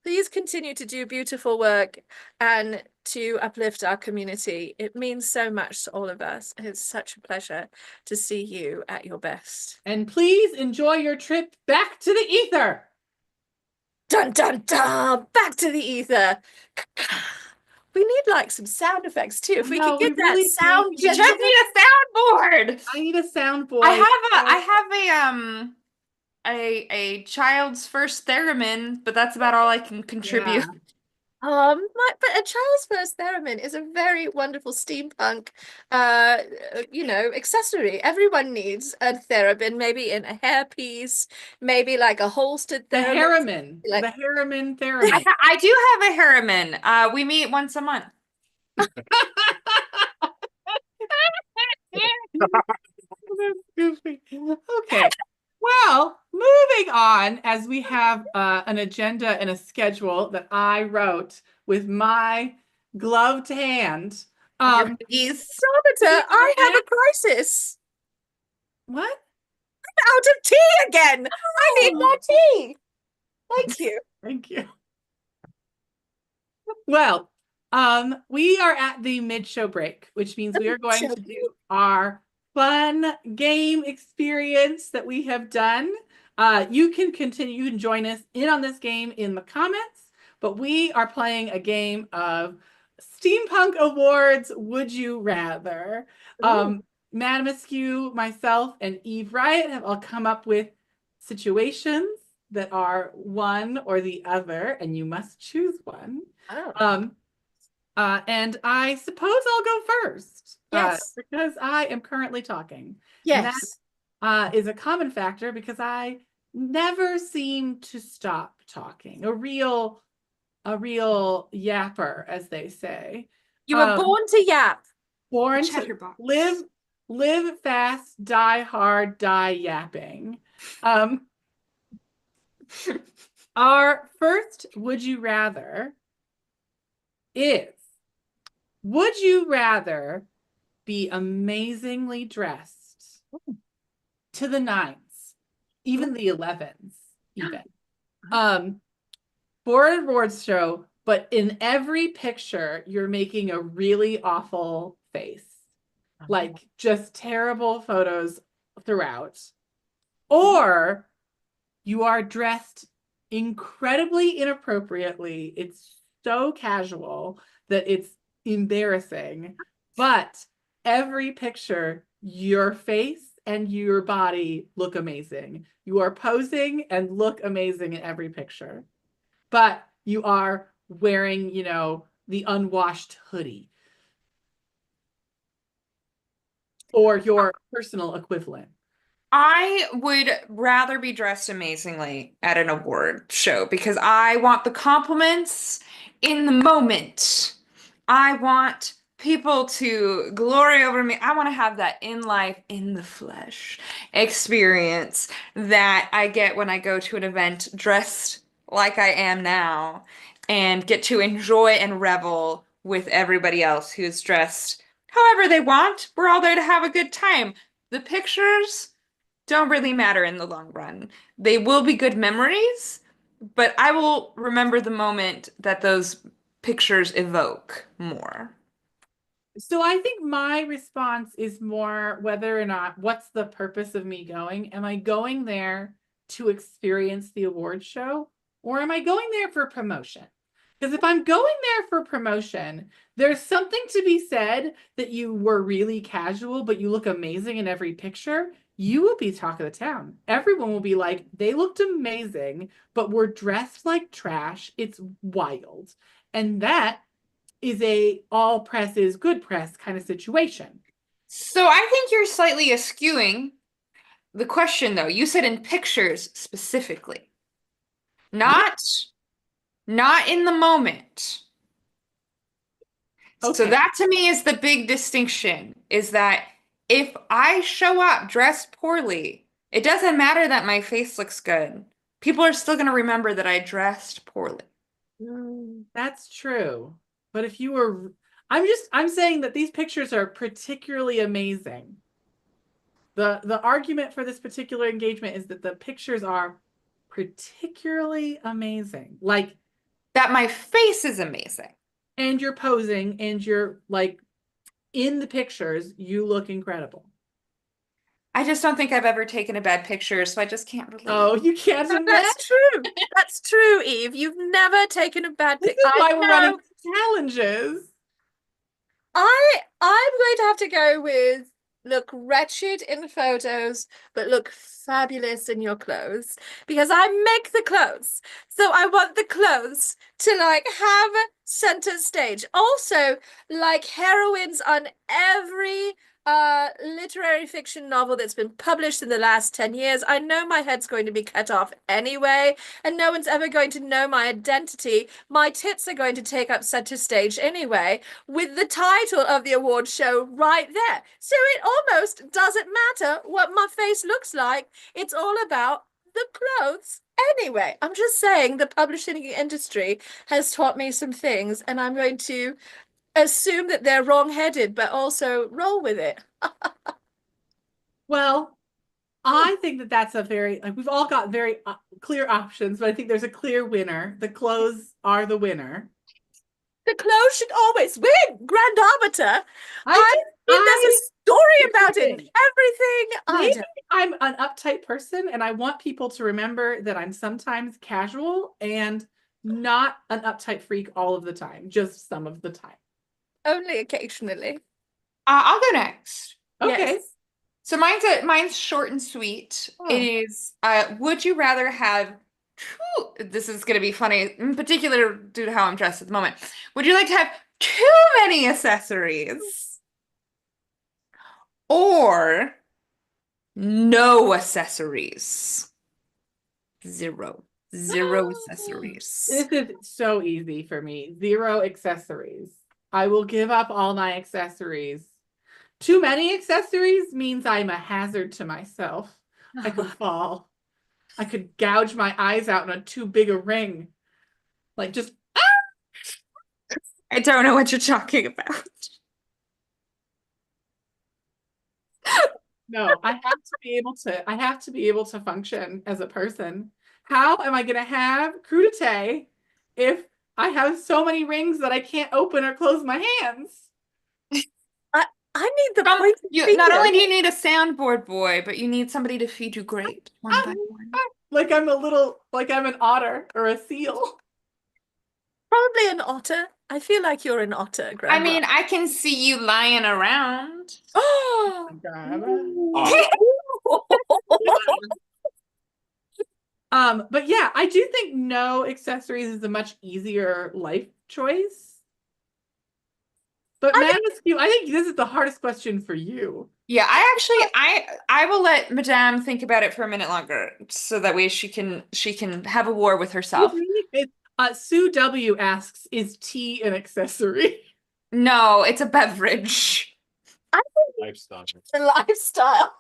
Please continue to do beautiful work and to uplift our community. It means so much to all of us. It's such a pleasure to see you at your best. And please enjoy your trip back to the ether. Dun dun dun! Back to the ether. We need like some sound effects too. If we could get that sound, You just need a soundboard. I need a soundboard. I have a child's first theremin, but that's about all I can contribute. But a child's first theremin is a very wonderful steampunk, accessory. Everyone needs a theremin, maybe in a hairpiece, maybe like a holstered The theremin. Harriman. Like, The Harriman theremin. I do have a harriman. We meet once a month. That's goofy. Okay. Well, moving on, as we have an agenda and a schedule that I wrote with my gloved hand. Yes. Roberta, I have a crisis. What? I'm out of tea again. I need more tea. Thank you. Thank you. Well, we are at the mid-show break, which means we are going to do our fun game experience that we have done. You can continue, you can join us in on this game in the comments, but we are playing a game of Steampunk Awards Would You Rather. Madam Askew, myself, and Eve Riot have all come up with situations that are one or the other, and you must choose one. Oh. And I suppose I'll go first. Yes. Because I am currently talking. Yes. And that is a common factor because I never seem to stop talking. A real yapper, as they say. You were born to yap. Born to live fast, die hard, die yapping. Our first would you rather is, would you rather be amazingly dressed to the nines, even the 11s, even, for an awards show, but in every picture, you're making a really awful face, like just terrible photos throughout, or you are dressed incredibly inappropriately. It's so casual that it's embarrassing, but every picture, your face and your body look amazing. You are posing and look amazing in every picture, but you are wearing, the unwashed hoodie or your personal equivalent. I would rather be dressed amazingly at an award show because I want the compliments in the moment. I want people to glory over me. I want to have that in life, in the flesh experience that I get when I go to an event dressed like I am now and get to enjoy and revel with everybody else who's dressed however they want. We're all there to have a good time. The pictures don't really matter in the long run. They will be good memories, but I will remember the moment that those pictures evoke more. So I think my response is more whether or not, what's the purpose of me going? Am I going there to experience the award show, or am I going there for promotion? Because if I'm going there for promotion, there's something to be said that you were really casual, but you look amazing in every picture. You will be talk of the town. Everyone will be like, they looked amazing, but were dressed like trash. It's wild. And that is a all press is good press kind of situation. So I think you're slightly eschewing the question, though. You said in pictures specifically, not in the moment. So Okay. that to me is the big distinction, is that if I show up dressed poorly, it doesn't matter that my face looks good. People are still going to remember that I dressed poorly. That's true. But if you were, I'm saying that these pictures are particularly amazing. The argument for this particular engagement is that the pictures are particularly amazing. Like that my face is amazing. And you're posing and you're like in the pictures, you look incredible. I just don't think I've ever taken a bad picture, so I just can't relate. Oh, you can't imagine. That's true. That's true, Eve. You've never taken a bad picture. This is why we're running challenges. I'm going to have to go with look wretched in photos, but look fabulous in your clothes because I make the clothes. So I want the clothes to like have center stage. Also, like heroines on every literary fiction novel that's been published in the last 10 years. I know my head's going to be cut off anyway, and no one's ever going to know my identity. My tits are going to take up center stage anyway, with the title of the award show right there. So it almost doesn't matter what my face looks like. It's all about the clothes. Anyway, I'm just saying the publishing industry has taught me some things, and I'm going to assume that they're wrong-headed, but also roll with it. Well, I think that that's a very, like, we've all got very clear options, but I think there's a clear winner. The clothes are the winner. The clothes should always win, Grand Arbiter. I mean, there's a story about it and everything. Maybe I'm an uptight person and I want people to remember that I'm sometimes casual and not an uptight freak all of the time, just some of the time. Only occasionally. I'll go next. Okay. Yes. So mine's short and sweet. It is, would you rather have this is gonna be funny, in particular due to how I'm dressed at the moment. Would you like to have too many accessories or no accessories? Zero accessories. This is so easy for me. 0 accessories. I will give up all my accessories. Too many accessories means I'm a hazard to myself. I could fall. I could gouge my eyes out in a too big a ring. Like just I don't know what you're talking about. No, I have to be able to function as a person. How am I gonna have crudité if I have so many rings that I can't open or close my hands? I need the point Not only do you need a soundboard boy, but you need somebody to feed you grapes one by one. Like I'm an otter or a seal. Probably an otter. I feel like you're an otter, Grandma. I mean, I can see you lying around. Oh, but yeah, I do think no accessories is a much easier life choice. But Madam Askew, I think this is the hardest question for you. Yeah, I will let Madame think about it for a minute longer, so that way she can have a war with herself. Sue W asks, is tea an accessory? No, it's a beverage. I think Lifestyle. a lifestyle.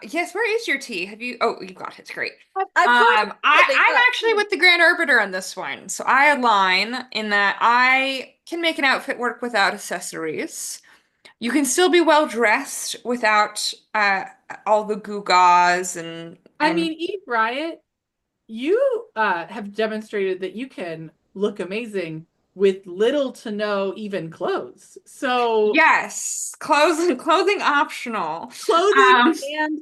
Yes, where is your tea? Have you? Oh, you got it. It's great. I'm actually with the Grand Arbiter on this one. So I align in that I can make an outfit work without accessories. You can still be well dressed without all the gewgaws and I mean, Eve Riot, you have demonstrated that you can look amazing with little to no even clothes. So yes, clothing optional.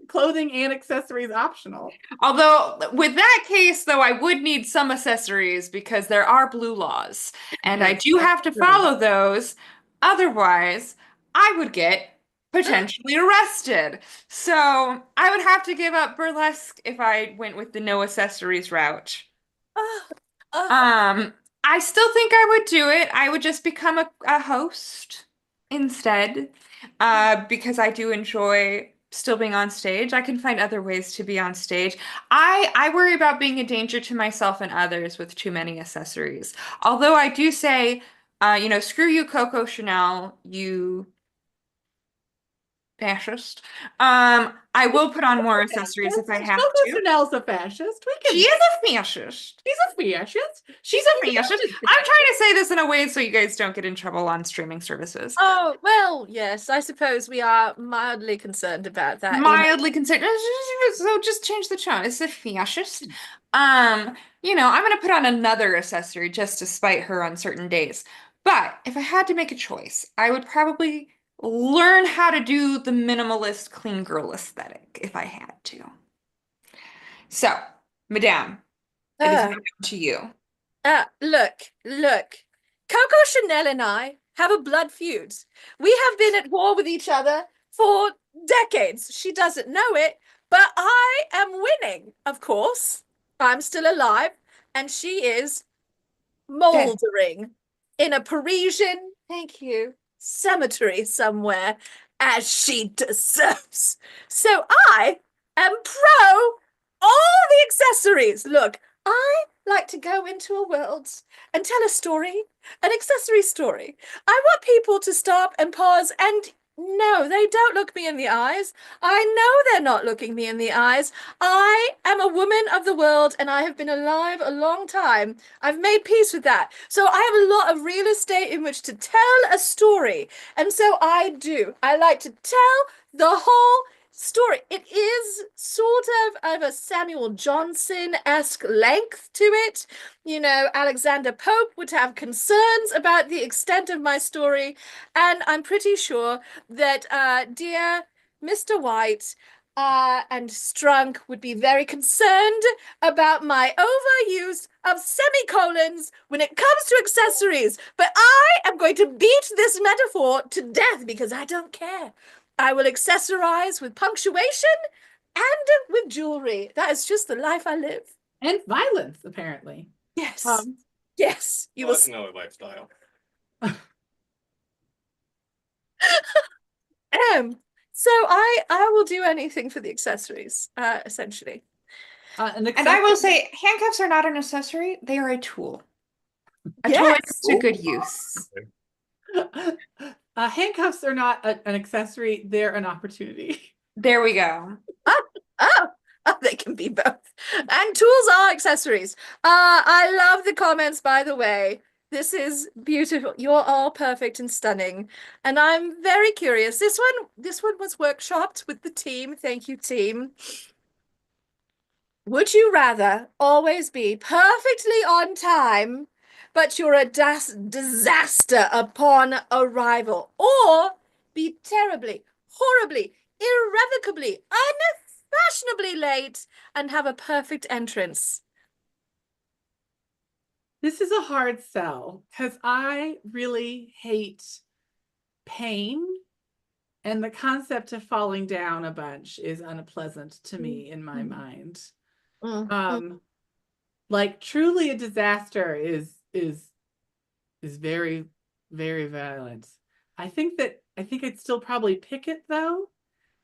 Clothing and accessories optional. Although with that case, though, I would need some accessories because there are blue laws, and I do have to follow those. Otherwise, I would get potentially arrested. So I would have to give up burlesque if I went with the no accessories route. I still think I would do it. I would just become a host instead, because I do enjoy still being on stage. I can find other ways to be on stage. I worry about being a danger to myself and others with too many accessories. Although I do say, screw you, Coco Chanel, you fascist. I will put on more accessories if I have Coco to. Chanel's a fascist. She is a fascist. She's a fascist. She's a fascist. I'm trying to say this in a way so you guys don't get in trouble on streaming services. Oh, well, yes, I suppose we are mildly concerned about that. Mildly concerned. So just change the tone. It's a fascist. I'm gonna put on another accessory just to spite her on certain days. But if I had to make a choice, I would probably learn how to do the minimalist clean girl aesthetic if I had to. So, Madame, it is now to you. Look. Coco Chanel and I have a blood feud. We have been at war with each other for decades. She doesn't know it, but I am winning, of course. I'm still alive, and she is mouldering in a Parisian, thank you, cemetery somewhere, as she deserves. So I am pro all the accessories. Look, I like to go into a world and tell a story, an accessory story. I want people to stop and pause and no, they don't look me in the eyes. I know they're not looking me in the eyes. I am a woman of the world and I have been alive a long time. I've made peace with that. So I have a lot of real estate in which to tell a story. And so I do. I like to tell the whole story. It is sort of a Samuel Johnson-esque length to it. You know, Alexander Pope would have concerns about the extent of my story, and I'm pretty sure that dear Mr. White and Strunk would be very concerned about my overuse of semicolons when it comes to accessories. But I am going to beat this metaphor to death because I don't care. I will accessorize with punctuation and with jewelry. That is just the life I live. And violence, apparently. Yes. Um, Yes. You will. That's another lifestyle. So I will do anything for the accessories, essentially. An And I will accessory- say, handcuffs are not an accessory, they are a tool. A tool Yes. to good use. handcuffs are not an accessory, they're an opportunity. There we go. Oh, they can be both. And tools are accessories. I love the comments, by the way. This is beautiful. You're all perfect and stunning. And I'm very curious. This one was workshopped with the team. Thank you, team. Would you rather always be perfectly on time, but you're a disaster upon arrival, or be terribly, horribly, irrevocably, unfashionably late and have a perfect entrance? This is a hard sell because I really hate pain, and the concept of falling down a bunch is unpleasant to me in my mind. Like truly a disaster is very, very violent. I think I'd still probably pick it though,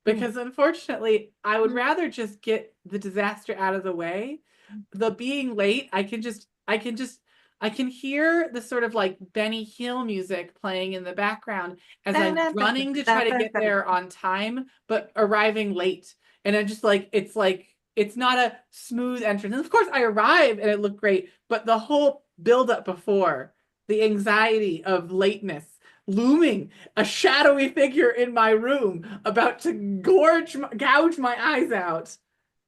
because unfortunately I would rather just get the disaster out of the way. The being late, I can hear the sort of like Benny Hill music playing in the background as I'm running to try to get there on time, but arriving late. And I'm just like it's not a smooth entrance. And of course I arrive and it looked great, but the whole buildup before, the anxiety of lateness, looming, a shadowy figure in my room about to gouge my eyes out.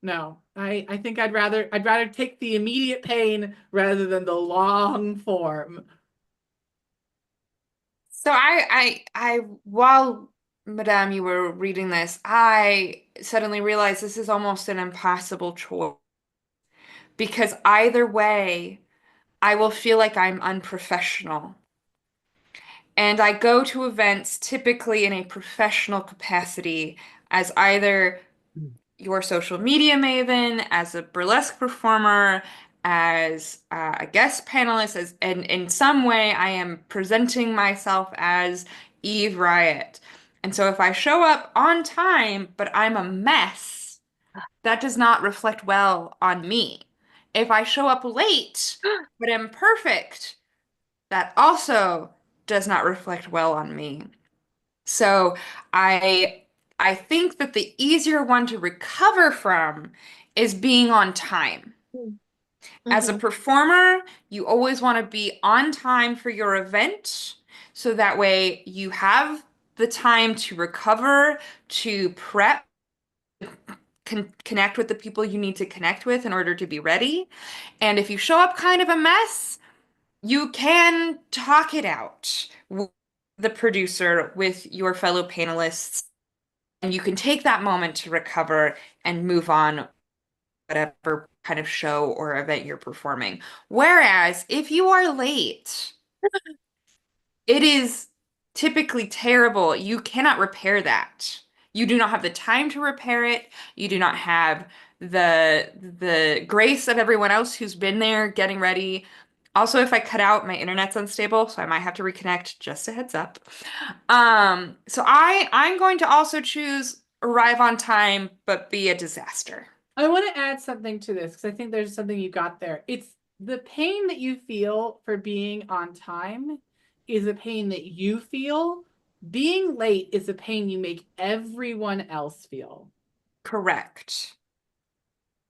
No, I think I'd rather take the immediate pain rather than the long form. So I while Madame, you were reading this, I suddenly realized this is almost an impossible choice because either way, I will feel like I'm unprofessional. And I go to events typically in a professional capacity as either your social media maven, as a burlesque performer, as a guest panelist, and in some way I am presenting myself as Eve Riot. And so if I show up on time, but I'm a mess, that does not reflect well on me. If I show up late, but am perfect, that also does not reflect well on me. So I think that the easier one to recover from is being on time. As a performer, you always want to be on time for your event, so that way you have the time to recover, to prep, connect with the people you need to connect with in order to be ready. And if you show up kind of a mess, you can talk it out with the producer, with your fellow panelists, and you can take that moment to recover and move on whatever kind of show or event you're performing. Whereas if you are late, it is typically terrible, you cannot repair that. You do not have the time to repair it. You do not have the grace of everyone else who's been there getting ready. Also, if I cut out, my internet's unstable, so I might have to reconnect, just a heads up. So I'm going to also choose arrive on time, but be a disaster. I want to add something to this because I think there's something you got there. It's the pain that you feel for being on time is a pain that you feel. Being late is a pain you make everyone else feel. Correct.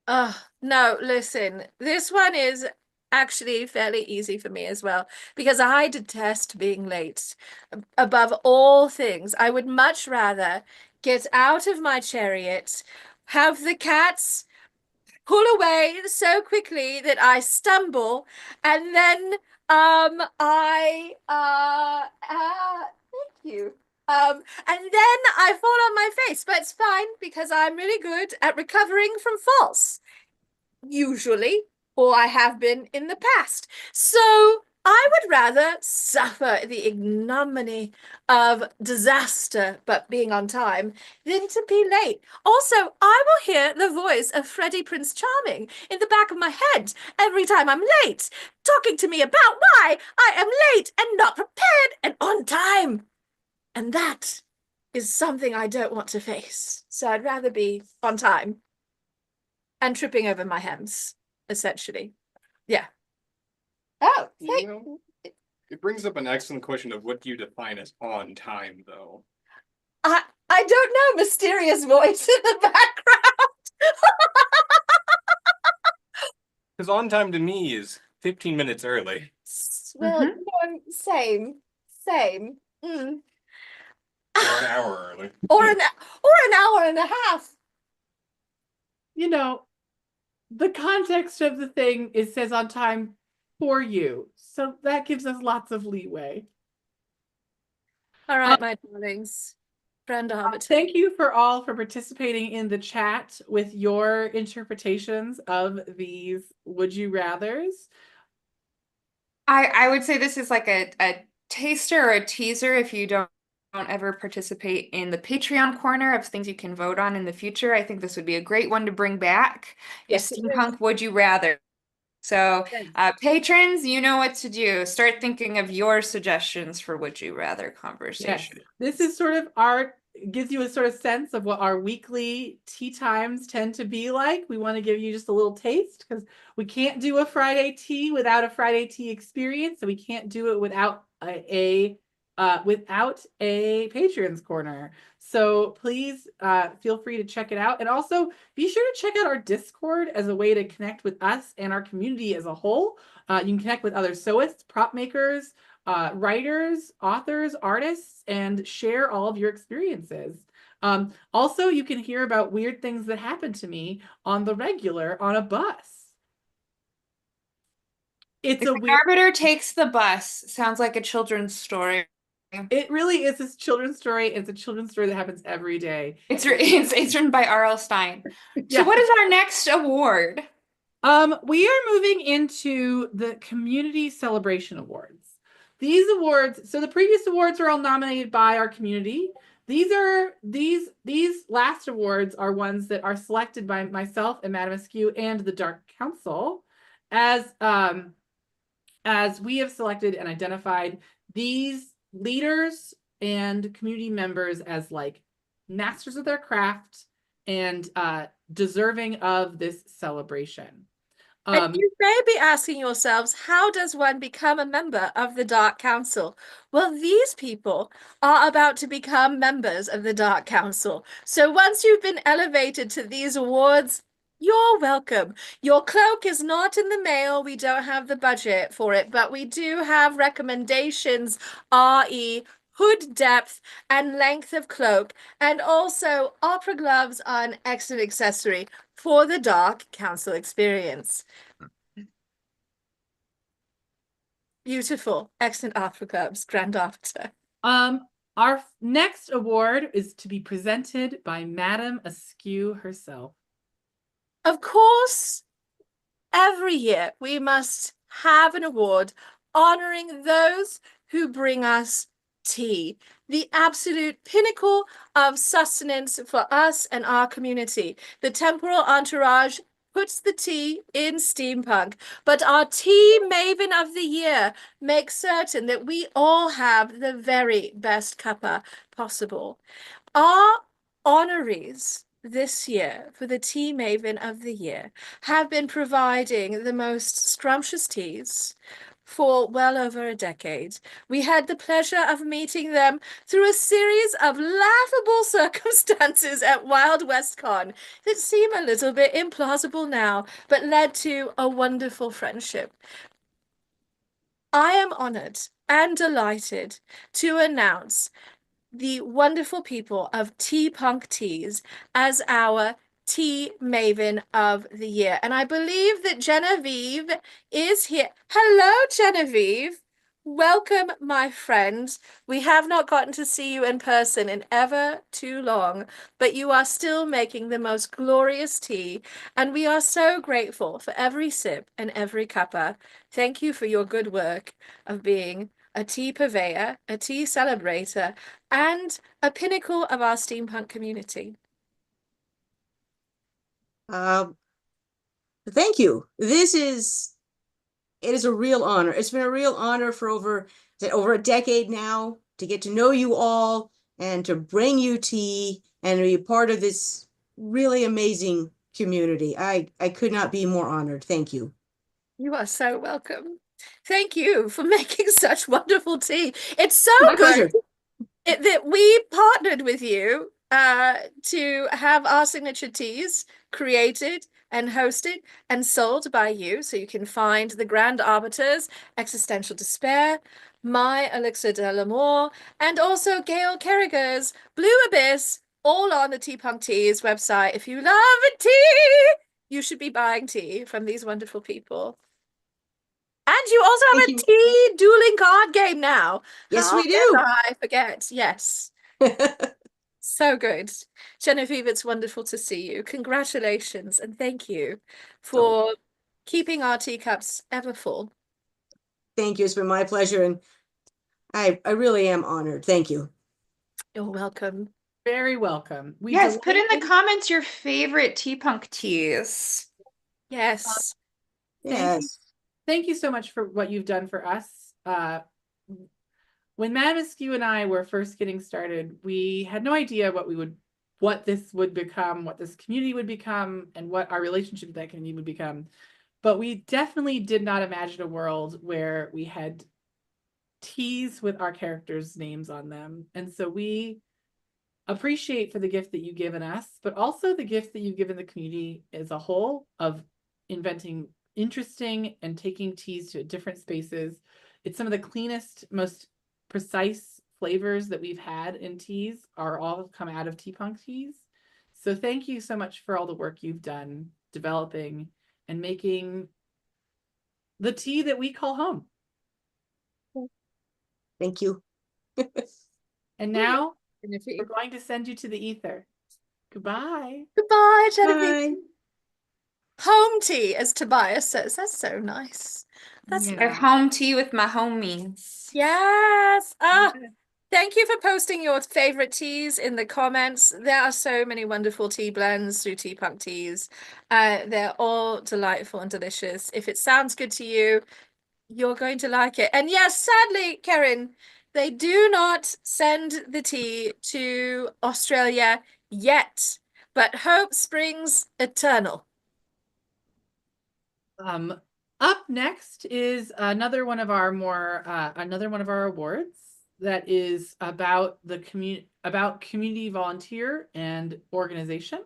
No, listen, this one is actually fairly easy for me as well because I detest being late. Above all things, I would much rather get out of my chariot, have the cats pull away so quickly that I stumble, and then thank you. And then I fall on my face, but it's fine because I'm really good at recovering from falls, usually, or I have been in the past. So I would rather suffer the ignominy of disaster but being on time than to be late. Also, I will hear the voice of Freddie Prince Charming in the back of my head every time I'm late, talking to me about why I am late and not prepared and on time. And that is something I don't want to face. So I'd rather be on time and tripping over my hems, essentially. Yeah. Oh, You know, it brings up an excellent question of what do you define as on time, though? I don't know, mysterious voice in the background. Because on time to me is 15 minutes early. Well, same. Mm. Or an hour early. Or an hour and a half. You know, the context of the thing it says on time for you. So that gives us lots of leeway. All right, my darlings. Friend arbiter. Thank you for all for participating in the chat with your interpretations of these would you rathers. I would say this is like a taster or a teaser if you don't ever participate in the Patreon corner of things you can vote on in the future. I think this would be a great one to bring back. Yes, it Steampunk is. Would You Rather. So Yes. patrons, you know what to do. Start thinking of your suggestions for Would You Rather conversation. Yes, this is sort of our gives you a sort of sense of what our weekly tea times tend to be like. We want to give you just a little taste because we can't do a Friday tea without a Friday tea experience, so we can't do it without a patrons corner. So please feel free to check it out, and also be sure to check out our Discord as a way to connect with us and our community as a whole. You can connect with other sewists, prop makers, writers, authors, artists, and share all of your experiences. Also, you can hear about weird things that happen to me on the regular on a bus. It's If a the weird. arbiter takes the bus, sounds like a children's story. It really is a children's story. It's a children's story that happens every day. It's written by R.L. Stein. So Yeah. what is our next award? We are moving into the Community Celebration Awards. These awards, so the previous awards are all nominated by our community. These last awards are ones that are selected by myself and Madam Askew and the Dark Council as we have selected and identified these leaders and community members as like masters of their craft and deserving of this celebration. And you may be asking yourselves, how does one become a member of the Dark Council? Well, these people are about to become members of the Dark Council. So once you've been elevated to these awards, you're welcome. Your cloak is not in the mail. We don't have the budget for it, but we do have recommendations, re hood depth and length of cloak, and also opera gloves are an excellent accessory for the Dark Council experience. Beautiful, excellent opera gloves, Grand Arbiter. Our next award is to be presented by Madam Askew herself. Of course, every year we must have an award honoring those who bring us tea, the absolute pinnacle of sustenance for us and our community. The temporal entourage puts the tea in steampunk, but our tea maven of the year makes certain that we all have the very best cuppa possible. Our honorees this year for the Tea Maven of the Year have been providing the most scrumptious teas for well over a decade. We had the pleasure of meeting them through a series of laughable circumstances at Wild West Con that seem a little bit implausible now, but led to a wonderful friendship. I am honored and delighted to announce the wonderful people of Tea Punk Teas as our Tea Maven of the Year. And I believe that Genevieve is here. Hello, Genevieve. Welcome, my friend. We have not gotten to see you in person in ever too long, but you are still making the most glorious tea, and we are so grateful for every sip and every cuppa. Thank you for your good work of being a tea purveyor, a tea celebrator, and a pinnacle of our steampunk community. Thank you. It is a real honor. It's been a real honor for over a decade now to get to know you all and to bring you tea and to be part of this really amazing community. I could not be more honored. Thank you. You are so welcome. Thank you for making such wonderful tea. It's so My good pleasure. that we partnered with you to have our signature teas created and hosted and sold by you. So you can find the Grand Arbiter's Existential Despair, my Elixir de l'Amour, and also Gail Carragher's Blue Abyss, all on the Tea Punk Teas website. If you love tea, you should be buying tea from these wonderful people. And you also have a tea dueling card game now. Yes, How we do. dare I forget? Yes. So good. Genevieve, it's wonderful to see you. Congratulations and thank you for keeping our teacups ever full. Thank you. It's been my pleasure. And I really am honored. Thank you. You're welcome. Very welcome. Yes, put in the comments your favorite tea punk teas. Yes. Yes. Thank you so much for what you've done for us. When Madam Askew and I were first getting started, we had no idea what this would become, what this community would become, and what our relationship with that community would become. But we definitely did not imagine a world where we had teas with our characters' names on them. And so we appreciate for the gift that you've given us, but also the gift that you've given the community as a whole of inventing interesting and taking teas to different spaces. It's some of the cleanest, most precise flavors that we've had in teas are all come out of Tea Punk Teas. So thank you so much for all the work you've done developing and making the tea that we call home. Thank you. And now we're going to send you to the ether. Goodbye. Goodbye, Genevieve. Bye. Home tea, as Tobias says. That's so nice. That's I have home tea with my homies. Yes. Thank you for posting your favorite teas in the comments. There are so many wonderful tea blends through Tea Punk Teas. They're all delightful and delicious. If it sounds good to you, you're going to like it. And yes, sadly, Karen, they do not send the tea to Australia yet, but hope springs eternal. Up next is another one of our awards that is about the community volunteer and organization.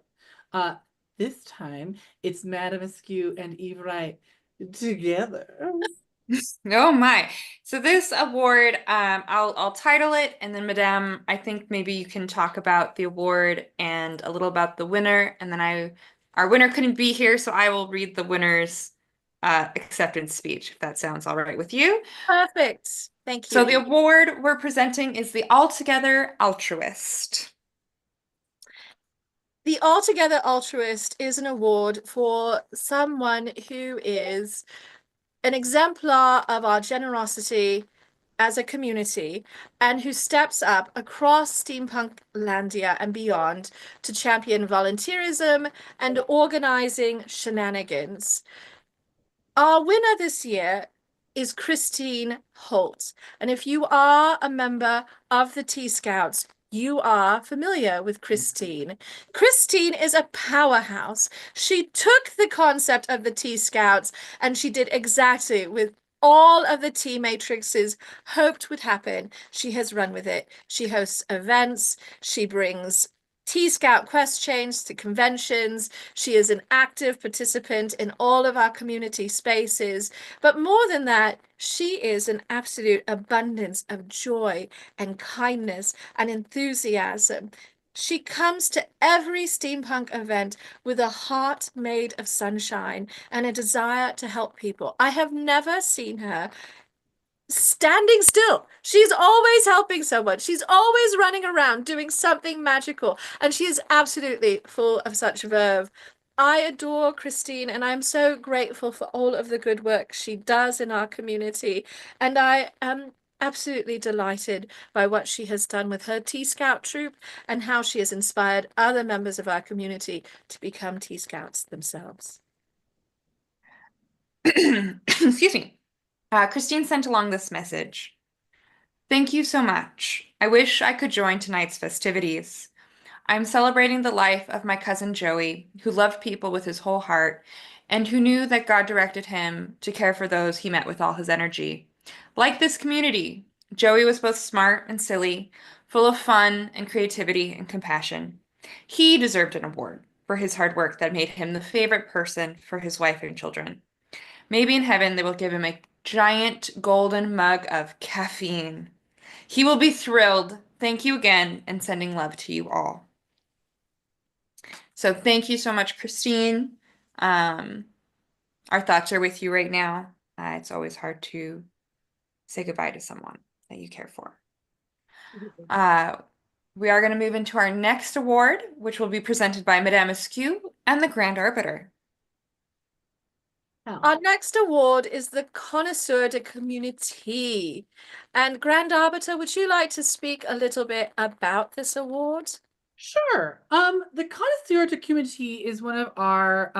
This time it's Madam Askew and Eve Wright together. Oh my. So this award, I'll title it, and then Madame, I think maybe you can talk about the award and a little about the winner, and then our winner couldn't be here, so I will read the winner's acceptance speech, if that sounds all right with you. Perfect. Thank you. So the award we're presenting is the Altogether Altruist. The Altogether Altruist is an award for someone who is an exemplar of our generosity as a community and who steps up across Steampunk Landia and beyond to champion volunteerism and organizing shenanigans. Our winner this year is Christine Holt. And if you are a member of the T-Scouts, you are familiar with Christine. Christine is a powerhouse. She took the concept of the T-Scouts and she did exactly with all of the T Matrixes hoped would happen. She has run with it. She hosts events. She brings T-Scout quest chains to conventions. She is an active participant in all of our community spaces. But more than that, she is an absolute abundance of joy and kindness and enthusiasm. She comes to every steampunk event with a heart made of sunshine and a desire to help people. I have never seen her standing still. She's always helping someone. She's always running around doing something magical. And she is absolutely full of such verve. I adore Christine and I'm so grateful for all of the good work she does in our community. And I am absolutely delighted by what she has done with her T-Scout troop and how she has inspired other members of our community to become T-Scouts themselves. Excuse me. Christine sent along this message. Thank you so much. I wish I could join tonight's festivities. I'm celebrating the life of my cousin Joey, who loved people with his whole heart and who knew that God directed him to care for those he met with all his energy. Like this community, Joey was both smart and silly, full of fun and creativity and compassion. He deserved an award for his hard work that made him the favorite person for his wife and children. Maybe in heaven they will give him a giant golden mug of caffeine. He will be thrilled. Thank you again, and sending love to you all. So thank you so much, Christine. Our thoughts are with you right now. It's always hard to say goodbye to someone that you care for. We are going to move into our next award, which will be presented by Madame Askew and the Grand Arbiter. Our next award is the Connoisseur de Community. And Grand Arbiter, would you like to speak a little bit about this award? Sure. The Connoisseur de Community is one of our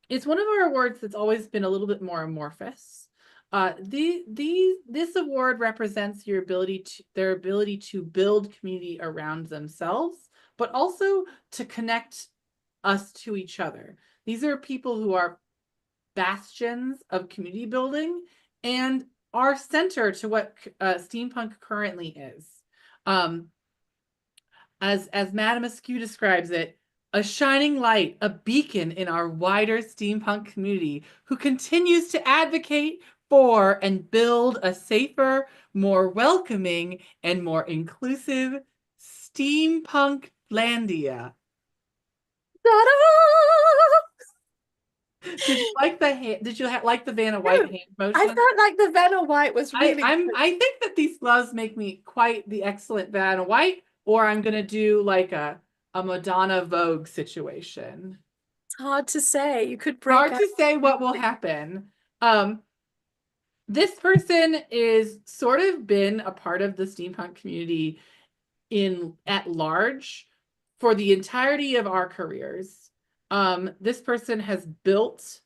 it's one of our awards that's always been a little bit more amorphous. This award represents their ability to build community around themselves, but also to connect us to each other. These are people who are bastions of community building and are center to what steampunk currently is. As Madame Askew describes it, a shining light, a beacon in our wider steampunk community who continues to advocate for and build a safer, more welcoming, and more inclusive steampunk landia. Did you like the Vanna White hand motion? I felt like the Vanna White was really I think that these gloves make me quite the excellent Vanna White, or I'm gonna do like a Madonna Vogue situation. It's hard to say. You could break Hard to say what will happen. This person is sort of been a part of the steampunk community at large for the entirety of our careers. This person has built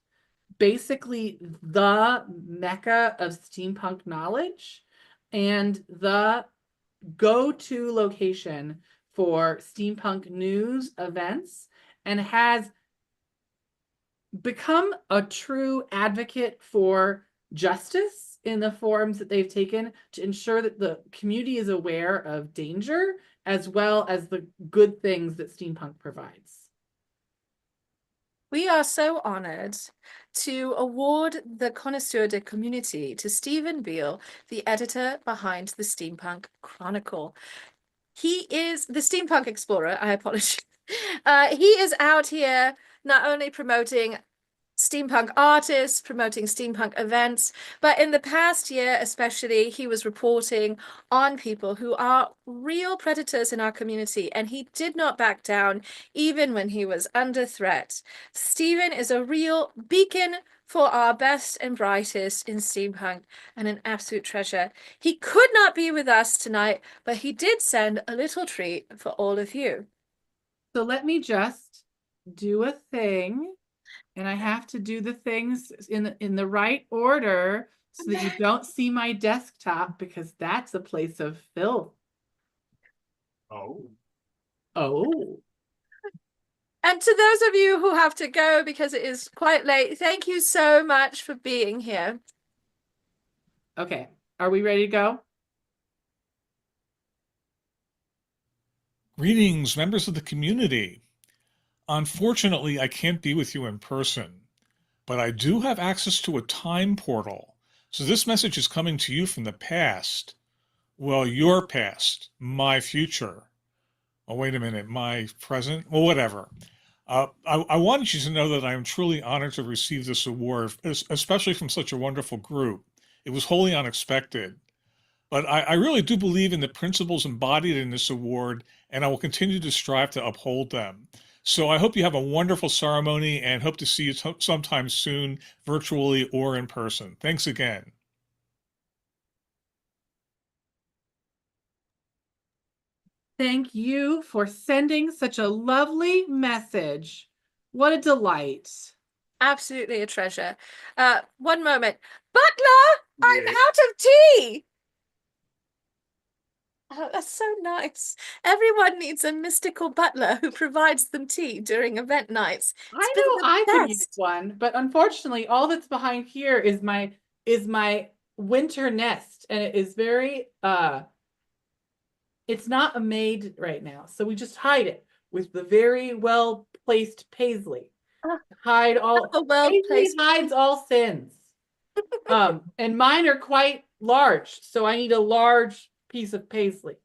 basically the mecca of steampunk knowledge and the go-to location for steampunk news events, and has become a true advocate for justice in the forums that they've taken to ensure that the community is aware of danger as well as the good things that steampunk provides. We are so honored to award the Connoisseur de Community to Stephen Beale, the editor behind the Steampunk Chronicle. He is the Steampunk Explorer, I apologize. He is out here not only promoting steampunk artists, promoting steampunk events. But in the past year, especially, he was reporting on people who are real predators in our community, and he did not back down even when he was under threat. Stephen is a real beacon for our best and brightest in steampunk and an absolute treasure. He could not be with us tonight, but he did send a little treat for all of you. So let me just do a thing, and I have to do the things in the right order so that you don't see my desktop, because that's a place of filth. Oh. Oh. And to those of you who have to go because it is quite late, thank you so much for being here. Okay, are we ready to go? Greetings, members of the community. Unfortunately, I can't be with you in person, but I do have access to a time portal. So this message is coming to you from the past. Well, your past, my future. Oh, wait a minute, my present? Well, whatever. I wanted you to know that I am truly honored to receive this award, especially from such a wonderful group. It was wholly unexpected. But I really do believe in the principles embodied in this award, and I will continue to strive to uphold them. So I hope you have a wonderful ceremony and hope to see you sometime soon, virtually or in person. Thanks again. Thank you for sending such a lovely message. What a delight. Absolutely a treasure. One moment. Butler, I'm out of tea. Oh, that's so nice. Everyone needs a mystical butler who provides them tea during event nights. It's I been know the I could use best. one, but unfortunately, all that's behind here is my winter nest, and it is very it's not a maid right now, so we just hide it with the very well placed paisley. Hide all A Paisley well-placed. hides all sins. And mine are quite large, so I need a large piece of paisley.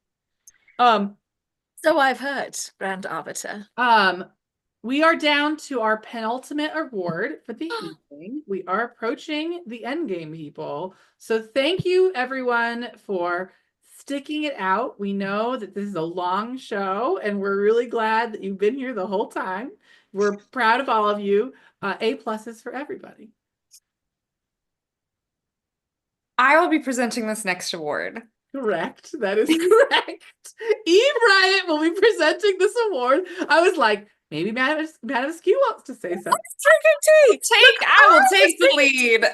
So I've heard, Grand Arbiter. We are down to our penultimate award for the evening. We are approaching the end game, people. So thank you, everyone, for sticking it out. We know that this is a long show, and we're really glad that you've been here the whole time. We're proud of all of you. A pluses for everybody. I will be presenting this next award. Correct. That is correct. Eve Riot will be presenting this award. I was like, maybe Madam Skew wants to say something. I will take the lead.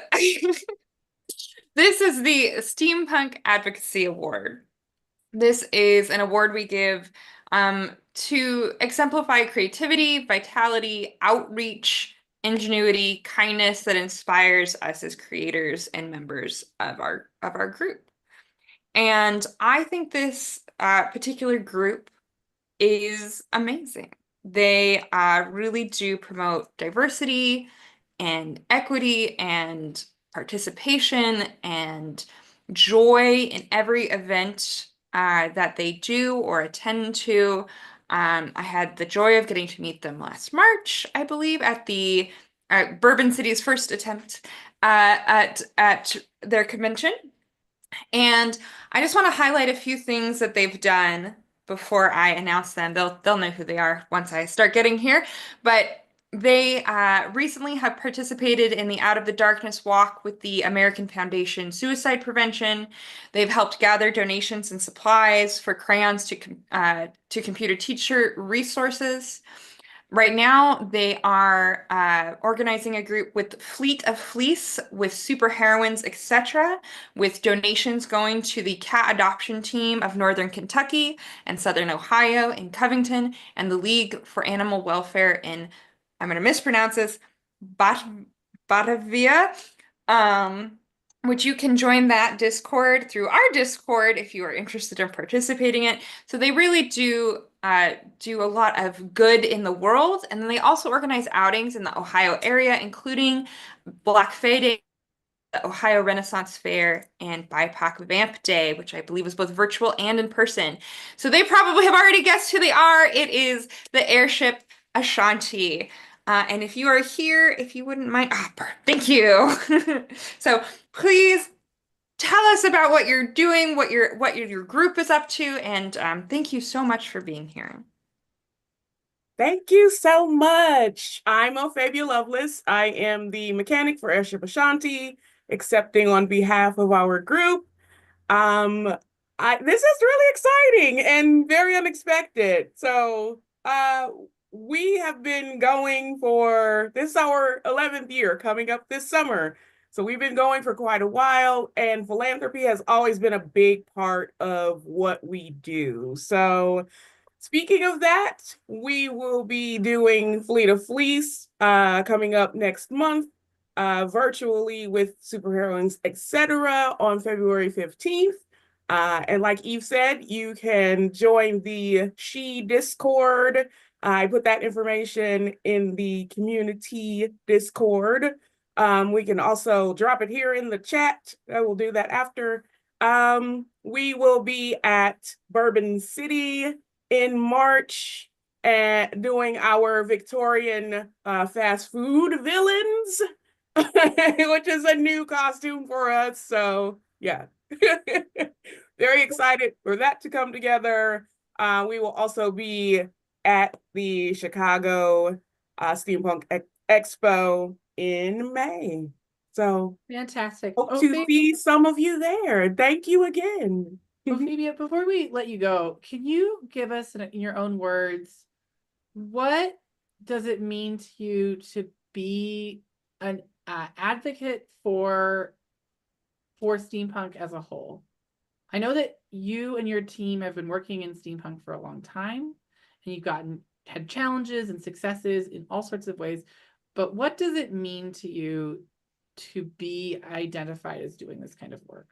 This is the Steampunk Advocacy Award. This is an award we give to exemplify creativity, vitality, outreach, ingenuity, kindness that inspires us as creators and members of our group. And I think this particular group is amazing. They really do promote diversity and equity and participation and joy in every event that they do or attend to. I had the joy of getting to meet them last March, I believe, at the Bourbon City's first attempt at their convention. And I just want to highlight a few things that they've done before I announce them. They'll know who they are once I start getting here. But they recently have participated in the Out of the Darkness Walk with the American Foundation Suicide Prevention. They've helped gather donations and supplies for crayons to computer teacher resources. Right now, they are organizing a group with Fleet of Fleece, with superheroines, etc., with donations going to the cat adoption team of Northern Kentucky and Southern Ohio in Covington, and the League for Animal Welfare in, I'm going to mispronounce this, Batavia. Which you can join that Discord through our Discord if you are interested in participating in it. So they really do do a lot of good in the world. And then they also organize outings in the Ohio area, including Black Fae Day, the Ohio Renaissance Fair, and BIPOC Vamp Day, which I believe is both virtual and in person. So they probably have already guessed who they are. It is the airship Ashanti. And if you are here, if you wouldn't mind, thank you. So please tell us about what you're doing, what your group is up to, and thank you so much for being here. Thank you so much. I'm Ophavia Lovelace. I am the mechanic for Airship Ashanti, accepting on behalf of our group. Um, this is really exciting and very unexpected. So, we have been going for this is our 11th year coming up this summer. So we've been going for quite a while, and philanthropy has always been a big part of what we do. So, speaking of that, we will be doing Fleet of Fleece coming up next month, virtually with superheroines, etc., on February 15th. And like Eve said, you can join the She Discord. I put that information in the community Discord. We can also drop it here in the chat. I will do that after. We will be at Bourbon City in March and doing our Victorian fast food villains, which is a new costume for us. So yeah, very excited for that to come together. We will also be at the Chicago Steampunk Expo in May. So fantastic. Hope to see some of you there. Thank you again. Ophelia, before we let you go, can you give us, in your own words, what does it mean to you to be an advocate for steampunk as a whole? I know that you and your team have been working in steampunk for a long time, and you've had challenges and successes in all sorts of ways. But what does it mean to you to be identified as doing this kind of work?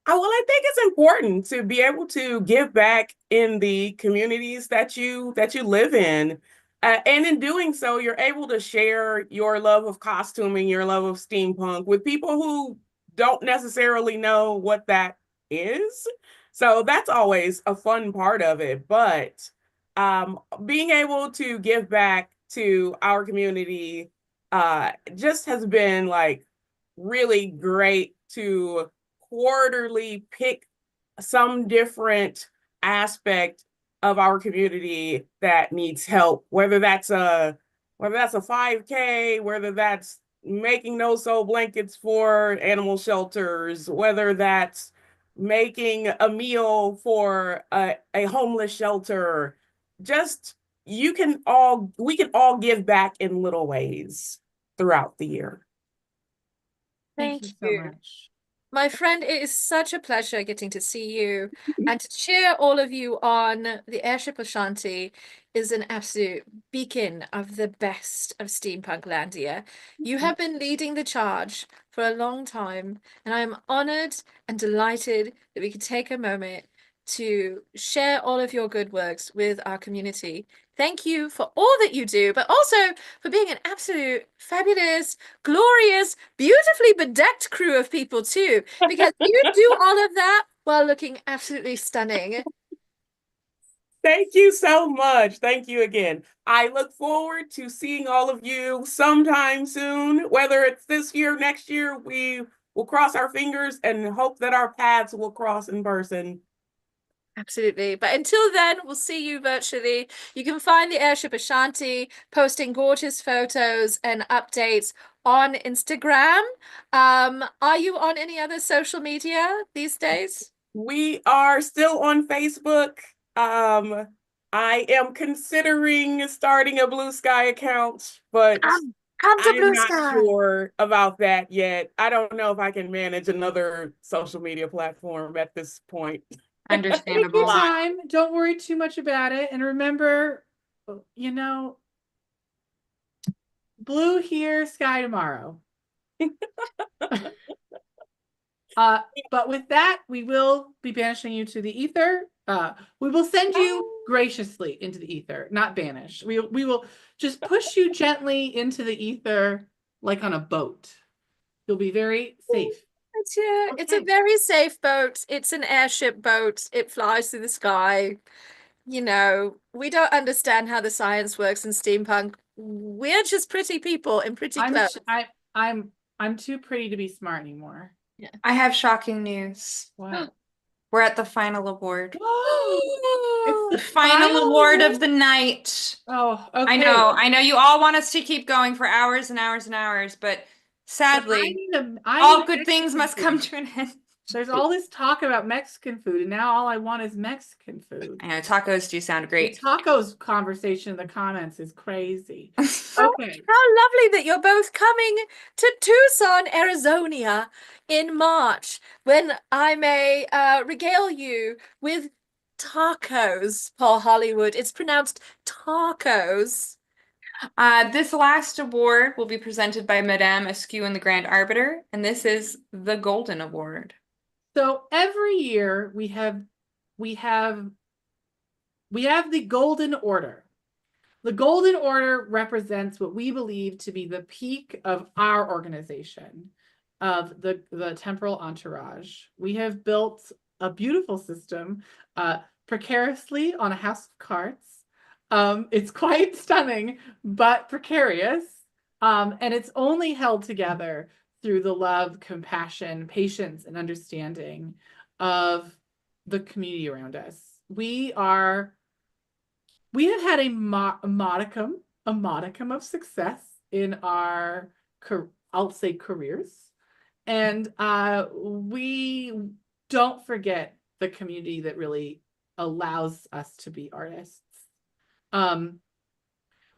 Well, I think it's important to be able to give back in the communities that you live in. And in doing so, you're able to share your love of costuming, your love of steampunk with people who don't necessarily know what that is. So that's always a fun part of it. But being able to give back to our community just has been like really great to quarterly pick some different aspect of our community that needs help, whether that's a 5K, whether that's making no-sew blankets for animal shelters, whether that's making a meal for a homeless shelter. Just we can all give back in little ways throughout the year. Thank you so much. My friend, it is such a pleasure getting to see you and to cheer all of you on. The Airship Ashanti is an absolute beacon of the best of Steampunk Landia. You have been leading the charge for a long time, and I am honored and delighted that we could take a moment to share all of your good works with our community. Thank you for all that you do, but also for being an absolute fabulous, glorious, beautifully bedecked crew of people too, because you do all of that while looking absolutely stunning. Thank you so much. Thank you again. I look forward to seeing all of you sometime soon, whether it's this year, next year. We will cross our fingers and hope that our paths will cross in person. Absolutely. But until then, we'll see you virtually. You can find the Airship Ashanti posting gorgeous photos and updates on Instagram. Are you on any other social media these days? We are still on Facebook. I am considering starting a Blue Sky account, but come to I'm Blue not Sky. sure about that yet. I don't know if I can manage another social media platform at this point. Take your time. Don't worry too much about it. And remember, blue here, sky tomorrow. But with that, we will be banishing you to the ether. We will send you graciously into the ether, not banish. We will just push you gently into the ether like on a boat. You'll be very safe. It's a very safe boat. It's an airship boat. It flies through the sky. you know, we don't understand how the science works in steampunk. We're just pretty people in pretty clothes. I'm too pretty to be smart anymore. Yeah. I have shocking news. What? We're at the final award. It's The final award of the night. Oh, okay. I know you all want us to keep going for hours and hours and hours, but sadly, all good things must come to an end. There's all this talk about Mexican food, and now all I want is Mexican food. I know tacos do sound great. The tacos conversation in the comments is crazy. Okay. How lovely that you're both coming to Tucson, Arizona in March, when I may regale you with tacos, Paul Hollywood. It's pronounced tacos. This last award will be presented by Madame Askew and the Grand Arbiter, and this is the Golden Award. So every year we have the Golden Order. The Golden Order represents what we believe to be the peak of our organization, of the temporal entourage. We have built a beautiful system, precariously on a house of cards. It's quite stunning, but precarious. And it's only held together through the love, compassion, patience, and understanding of the community around us. We have had a modicum of success in our, I'll say, careers. And we don't forget the community that really allows us to be artists.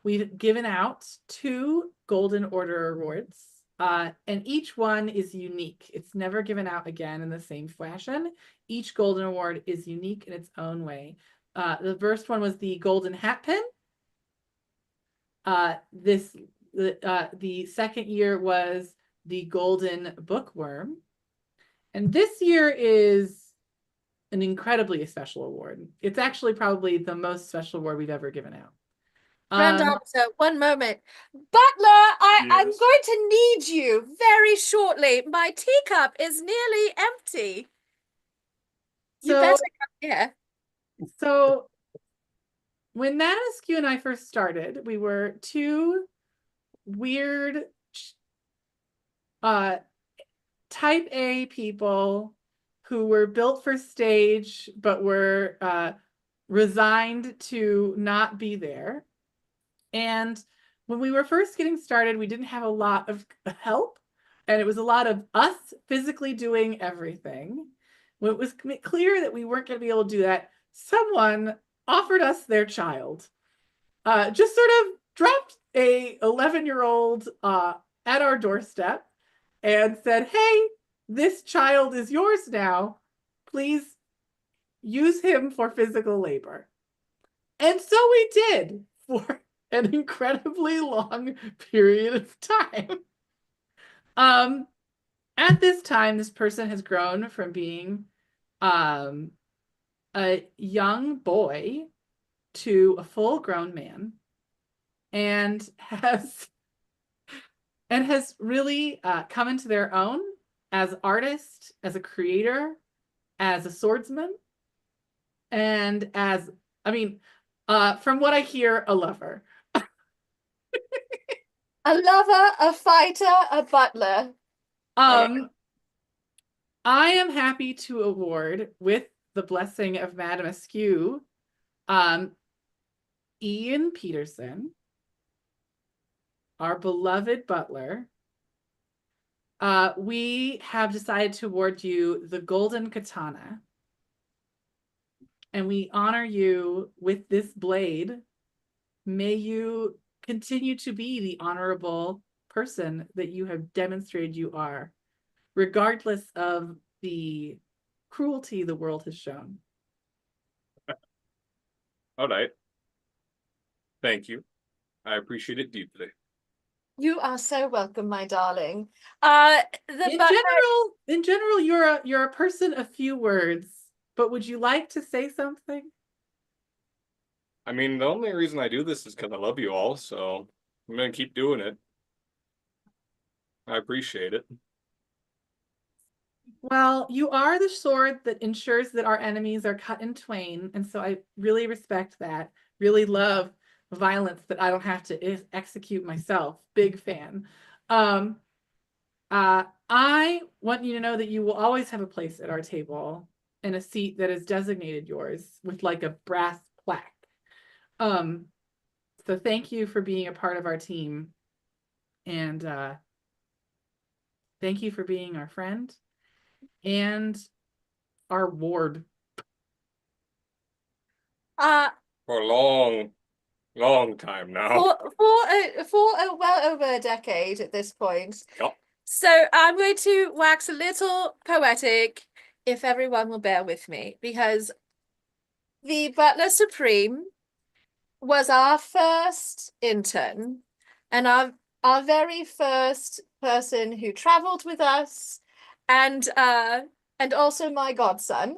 We've given out 2 Golden Order Awards, and each one is unique. It's never given out again in the same fashion. Each Golden Award is unique in its own way. The first one was the Golden Hat Pin. The second year was the Golden Bookworm. And this year is an incredibly special award. It's actually probably the most special award we've ever given out. Grand Officer, one moment. Butler, I'm going to need you very shortly. My teacup is nearly empty. You better come here. So when Matt Askew and I first started, we were 2 weird type A people who were built for stage, but were resigned to not be there. And when we were first getting started, we didn't have a lot of help, and it was a lot of us physically doing everything. When it was clear that we weren't going to be able to do that, someone offered us their child. Just sort of dropped a 11-year-old at our doorstep and said, "Hey, this child is yours now. Please use him for physical labor." And so we did for an incredibly long period of time. At this time, this person has grown from being a young boy to a full-grown man, and has really come into their own as artist, as a creator, as a swordsman, and as, from what I hear, a lover. A lover, a fighter, a butler. I am happy to award, with the blessing of Madame Askew, Ian Peterson, our beloved butler. We have decided to award you the Golden Katana, and we honor you with this blade. May you continue to be the honorable person that you have demonstrated you are, regardless of the cruelty the world has shown. All right. Thank you. I appreciate it deeply. You are so welcome, my darling. In general, you're a person of few words, but would you like to say something? I mean, the only reason I do this is because I love you all, so I'm gonna keep doing it. I appreciate it. Well, you are the sword that ensures that our enemies are cut in twain, and so I really respect that. Really love violence that I don't have to execute myself. Big fan. Um, I want you to know that you will always have a place at our table and a seat that is designated yours with like a brass plaque. Um, so thank you for being a part of our team, and thank you for being our friend and our ward. For a long time now. For well over a decade at this point. Yep. So I'm going to wax a little poetic, if everyone will bear with me, because the Butler Supreme was our first intern and our very first person who traveled with us, and also my godson.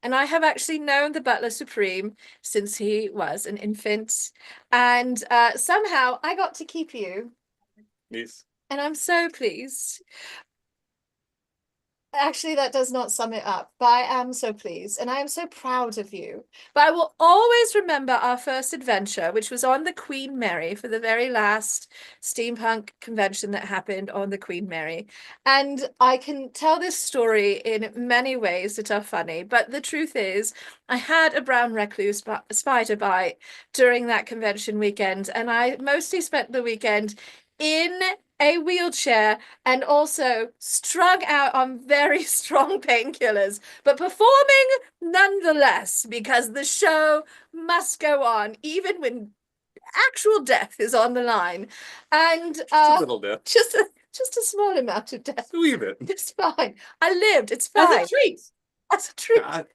And I have actually known the Butler Supreme since he was an infant, and somehow I got to keep you, Yes. and I'm so pleased. Actually, that does not sum it up, but I am so pleased and I am so proud of you. But I will always remember our first adventure, which was on the Queen Mary for the very last steampunk convention that happened on the Queen Mary. And I can tell this story in many ways that are funny, but the truth is, I had a brown recluse spider bite during that convention weekend, and I mostly spent the weekend in a wheelchair and also strung out on very strong painkillers, but performing nonetheless because the show must go on even when actual death is on the line. And Just a little death. just a small amount of death. Leave it. It's fine. I lived. It's fine. As a treat. As a treat. God.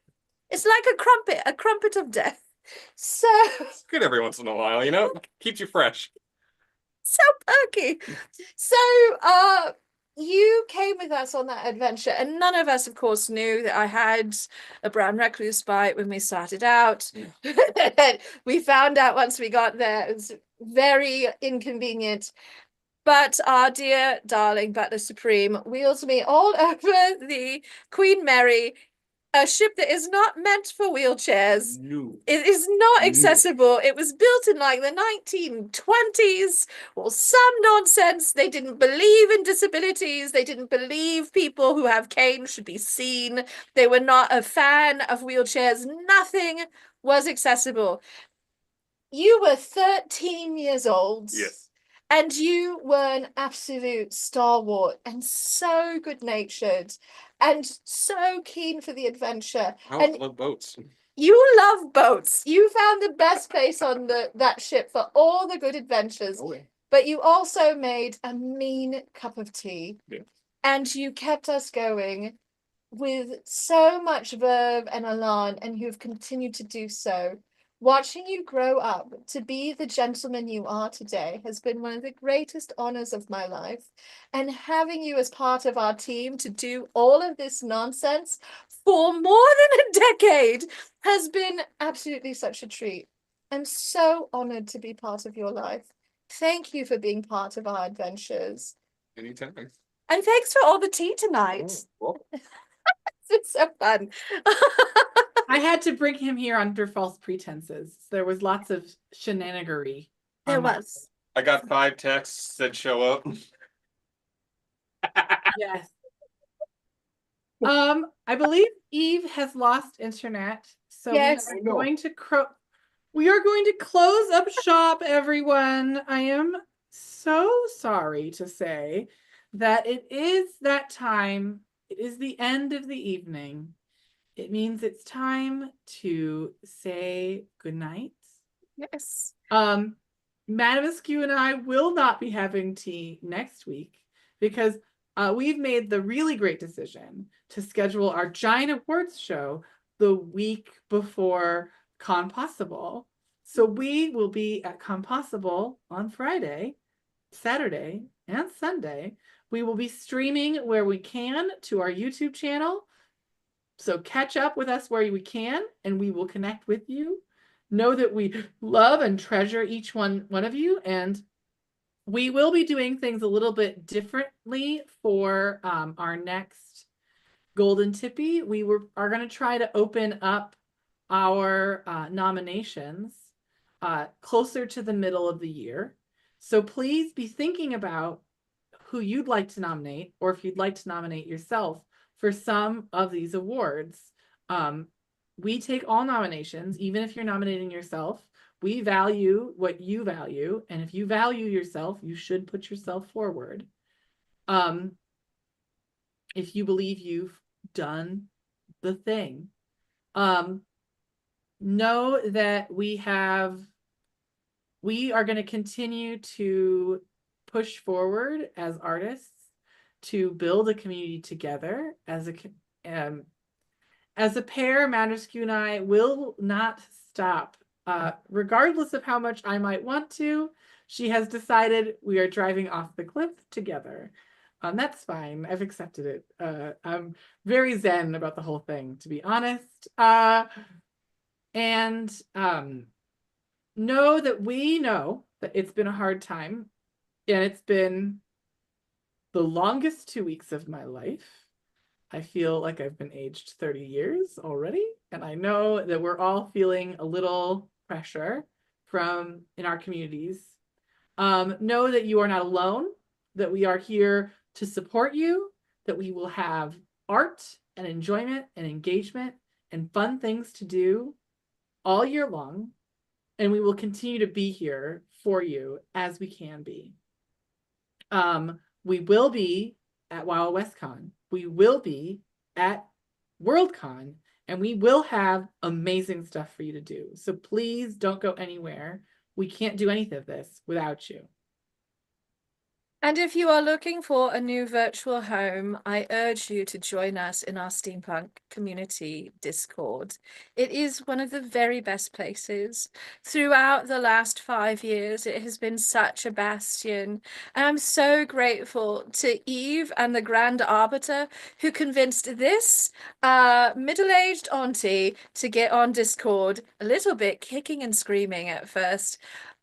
It's like a crumpet of death. So It's good every once in a while, you know? Keeps you fresh. so perky. So you came with us on that adventure, and none of us of course knew that I had a brown recluse bite when we started out. We found out once we got there. It was very inconvenient, but our dear darling Butler Supreme wheels me all over the Queen Mary, a ship that is not meant for wheelchairs. No. It is not No. accessible. It was built in like the 1920s or some nonsense. They didn't believe in disabilities. They didn't believe people who have canes should be seen. They were not a fan of wheelchairs. Nothing was accessible. You were 13 years old. Yes. And you were an absolute stalwart and so good-natured and so keen for the adventure. I And love boats. you love boats. You found the best place on that ship for all the good adventures. Oh, yeah. But you also made a mean cup of tea. Yeah. And you kept us going with so much verve and elan, and you've continued to do so. Watching you grow up to be the gentleman you are today has been one of the greatest honors of my life. And having you as part of our team to do all of this nonsense for more than a decade has been absolutely such a treat. I'm so honored to be part of your life. Thank you for being part of our adventures. Anytime. And thanks for all the tea tonight. Oh, It's so fun. I had to bring him here under false pretenses. There was lots of shenanigery. There was. I got 5 texts that show up. Yes. I believe Eve has lost internet, so Yes. we are going to close up shop, everyone. I am so sorry to say that it is that time. It is the end of the evening. It means it's time to say goodnight. Yes. Madam Askew and I will not be having tea next week because we've made the really great decision to schedule our giant awards show the week before Con Possible. So we will be at Con Possible on Friday, Saturday, and Sunday. We will be streaming where we can to our YouTube channel. So catch up with us where we can, and we will connect with you. Know that we love and treasure each one of you, and we will be doing things a little bit differently for our next Golden Tippy, are going to try to open up our nominations closer to the middle of the year. So please be thinking about who you'd like to nominate, or if you'd like to nominate yourself for some of these awards. We take all nominations, even if you're nominating yourself. We value what you value, and if you value yourself, you should put yourself forward. If you believe you've done the thing. Know that we are going to continue to push forward as artists to build a community together as a pair. Matterskew and I will not stop, regardless of how much I might want to. She has decided we are driving off the cliff together. That's fine. I've accepted it. I'm very zen about the whole thing, to be honest. And know that we know that it's been a hard time, and it's been the longest 2 weeks of my life. I feel like I've been aged 30 years already, and I know that we're all feeling a little pressure in our communities. Know that you are not alone, that we are here to support you, that we will have art and enjoyment and engagement and fun things to do all year long, and we will continue to be here for you as we can be. We will be at Wild West Con. We will be at Worldcon, and we will have amazing stuff for you to do. So please don't go anywhere. We can't do any of this without you. And if you are looking for a new virtual home, I urge you to join us in our steampunk community Discord. It is one of the very best places. Throughout the last 5 years, it has been such a bastion. And I'm so grateful to Eve and the Grand Arbiter who convinced this middle-aged auntie to get on Discord, a little bit kicking and screaming at first.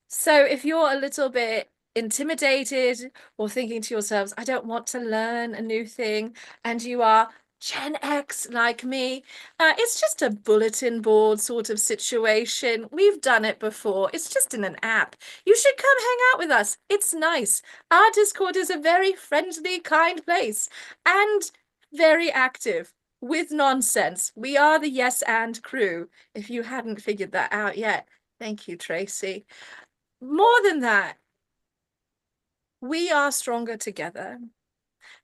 So if you're a little bit intimidated or thinking to yourselves, I don't want to learn a new thing, and you are Gen X like me, it's just a bulletin board sort of situation. We've done it before. It's just in an app. You should come hang out with us. It's nice. Our Discord is a very friendly, kind place and very active with nonsense. We are the Yes and crew, if you hadn't figured that out yet. Thank you, Tracy. More than that, we are stronger together.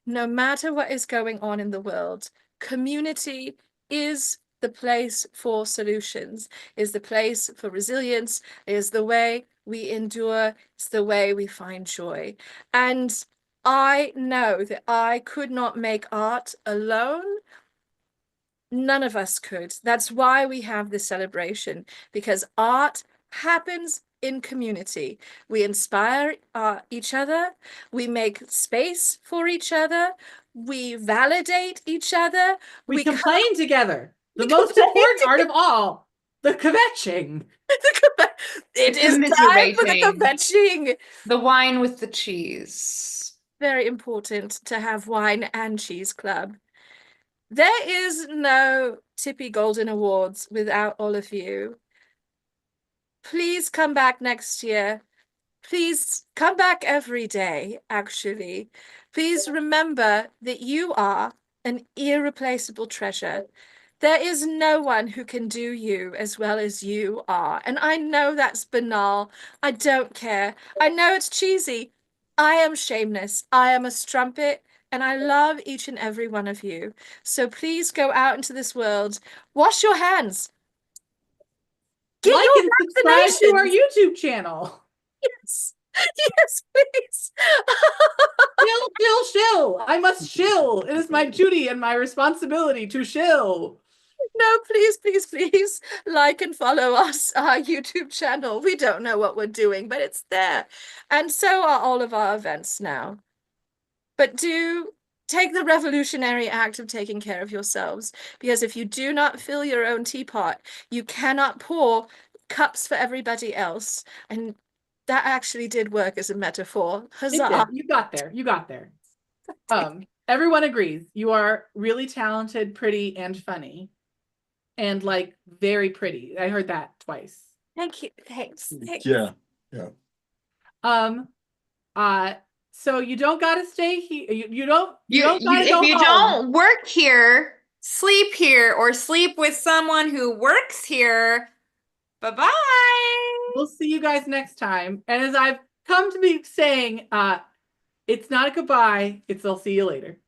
No matter what is going on in the world, community is the place for solutions, is the place for resilience, is the way we endure, it's the way we find joy. And I know that I could not make art alone. None of us could. That's why we have this celebration, because art happens in community. We inspire each other. We make space for each other. We validate each other. We complain together. The most important art of all, the kvetching. It is time for the kvetching. The wine with the cheese. Very important to have wine and cheese club. There is no Tippy Golden Awards without all of you. Please come back next year. Please come back every day, actually. Please remember that you are an irreplaceable treasure. There is no one who can do you as well as you are. And I know that's banal. I don't care. I know it's cheesy. I am shameless. I am a strumpet. And I love each and every one of you. So please go out into this world. Wash your hands. Get like and subscribe to our YouTube channel. Yes. Yes, please. Shill. I must shill. It is my duty and my responsibility to shill. No, please like and follow us, our YouTube channel. We don't know what we're doing, but it's there. And so are all of our events now. But do take the revolutionary act of taking care of yourselves, because if you do not fill your own teapot, you cannot pour cups for everybody else. And that actually did work as a metaphor. Huzzah. You got there. everyone agrees you are really talented, pretty, and funny. And like very pretty. I heard that twice. Thank you. Thanks. Thanks. Yeah. Yeah. Um, so you don't gotta stay here. You don't gotta if go you home. don't work here, sleep here, or sleep with someone who works here, bye-bye. We'll see you guys next time. And as I've come to be saying, it's not a goodbye, it's I'll see you later.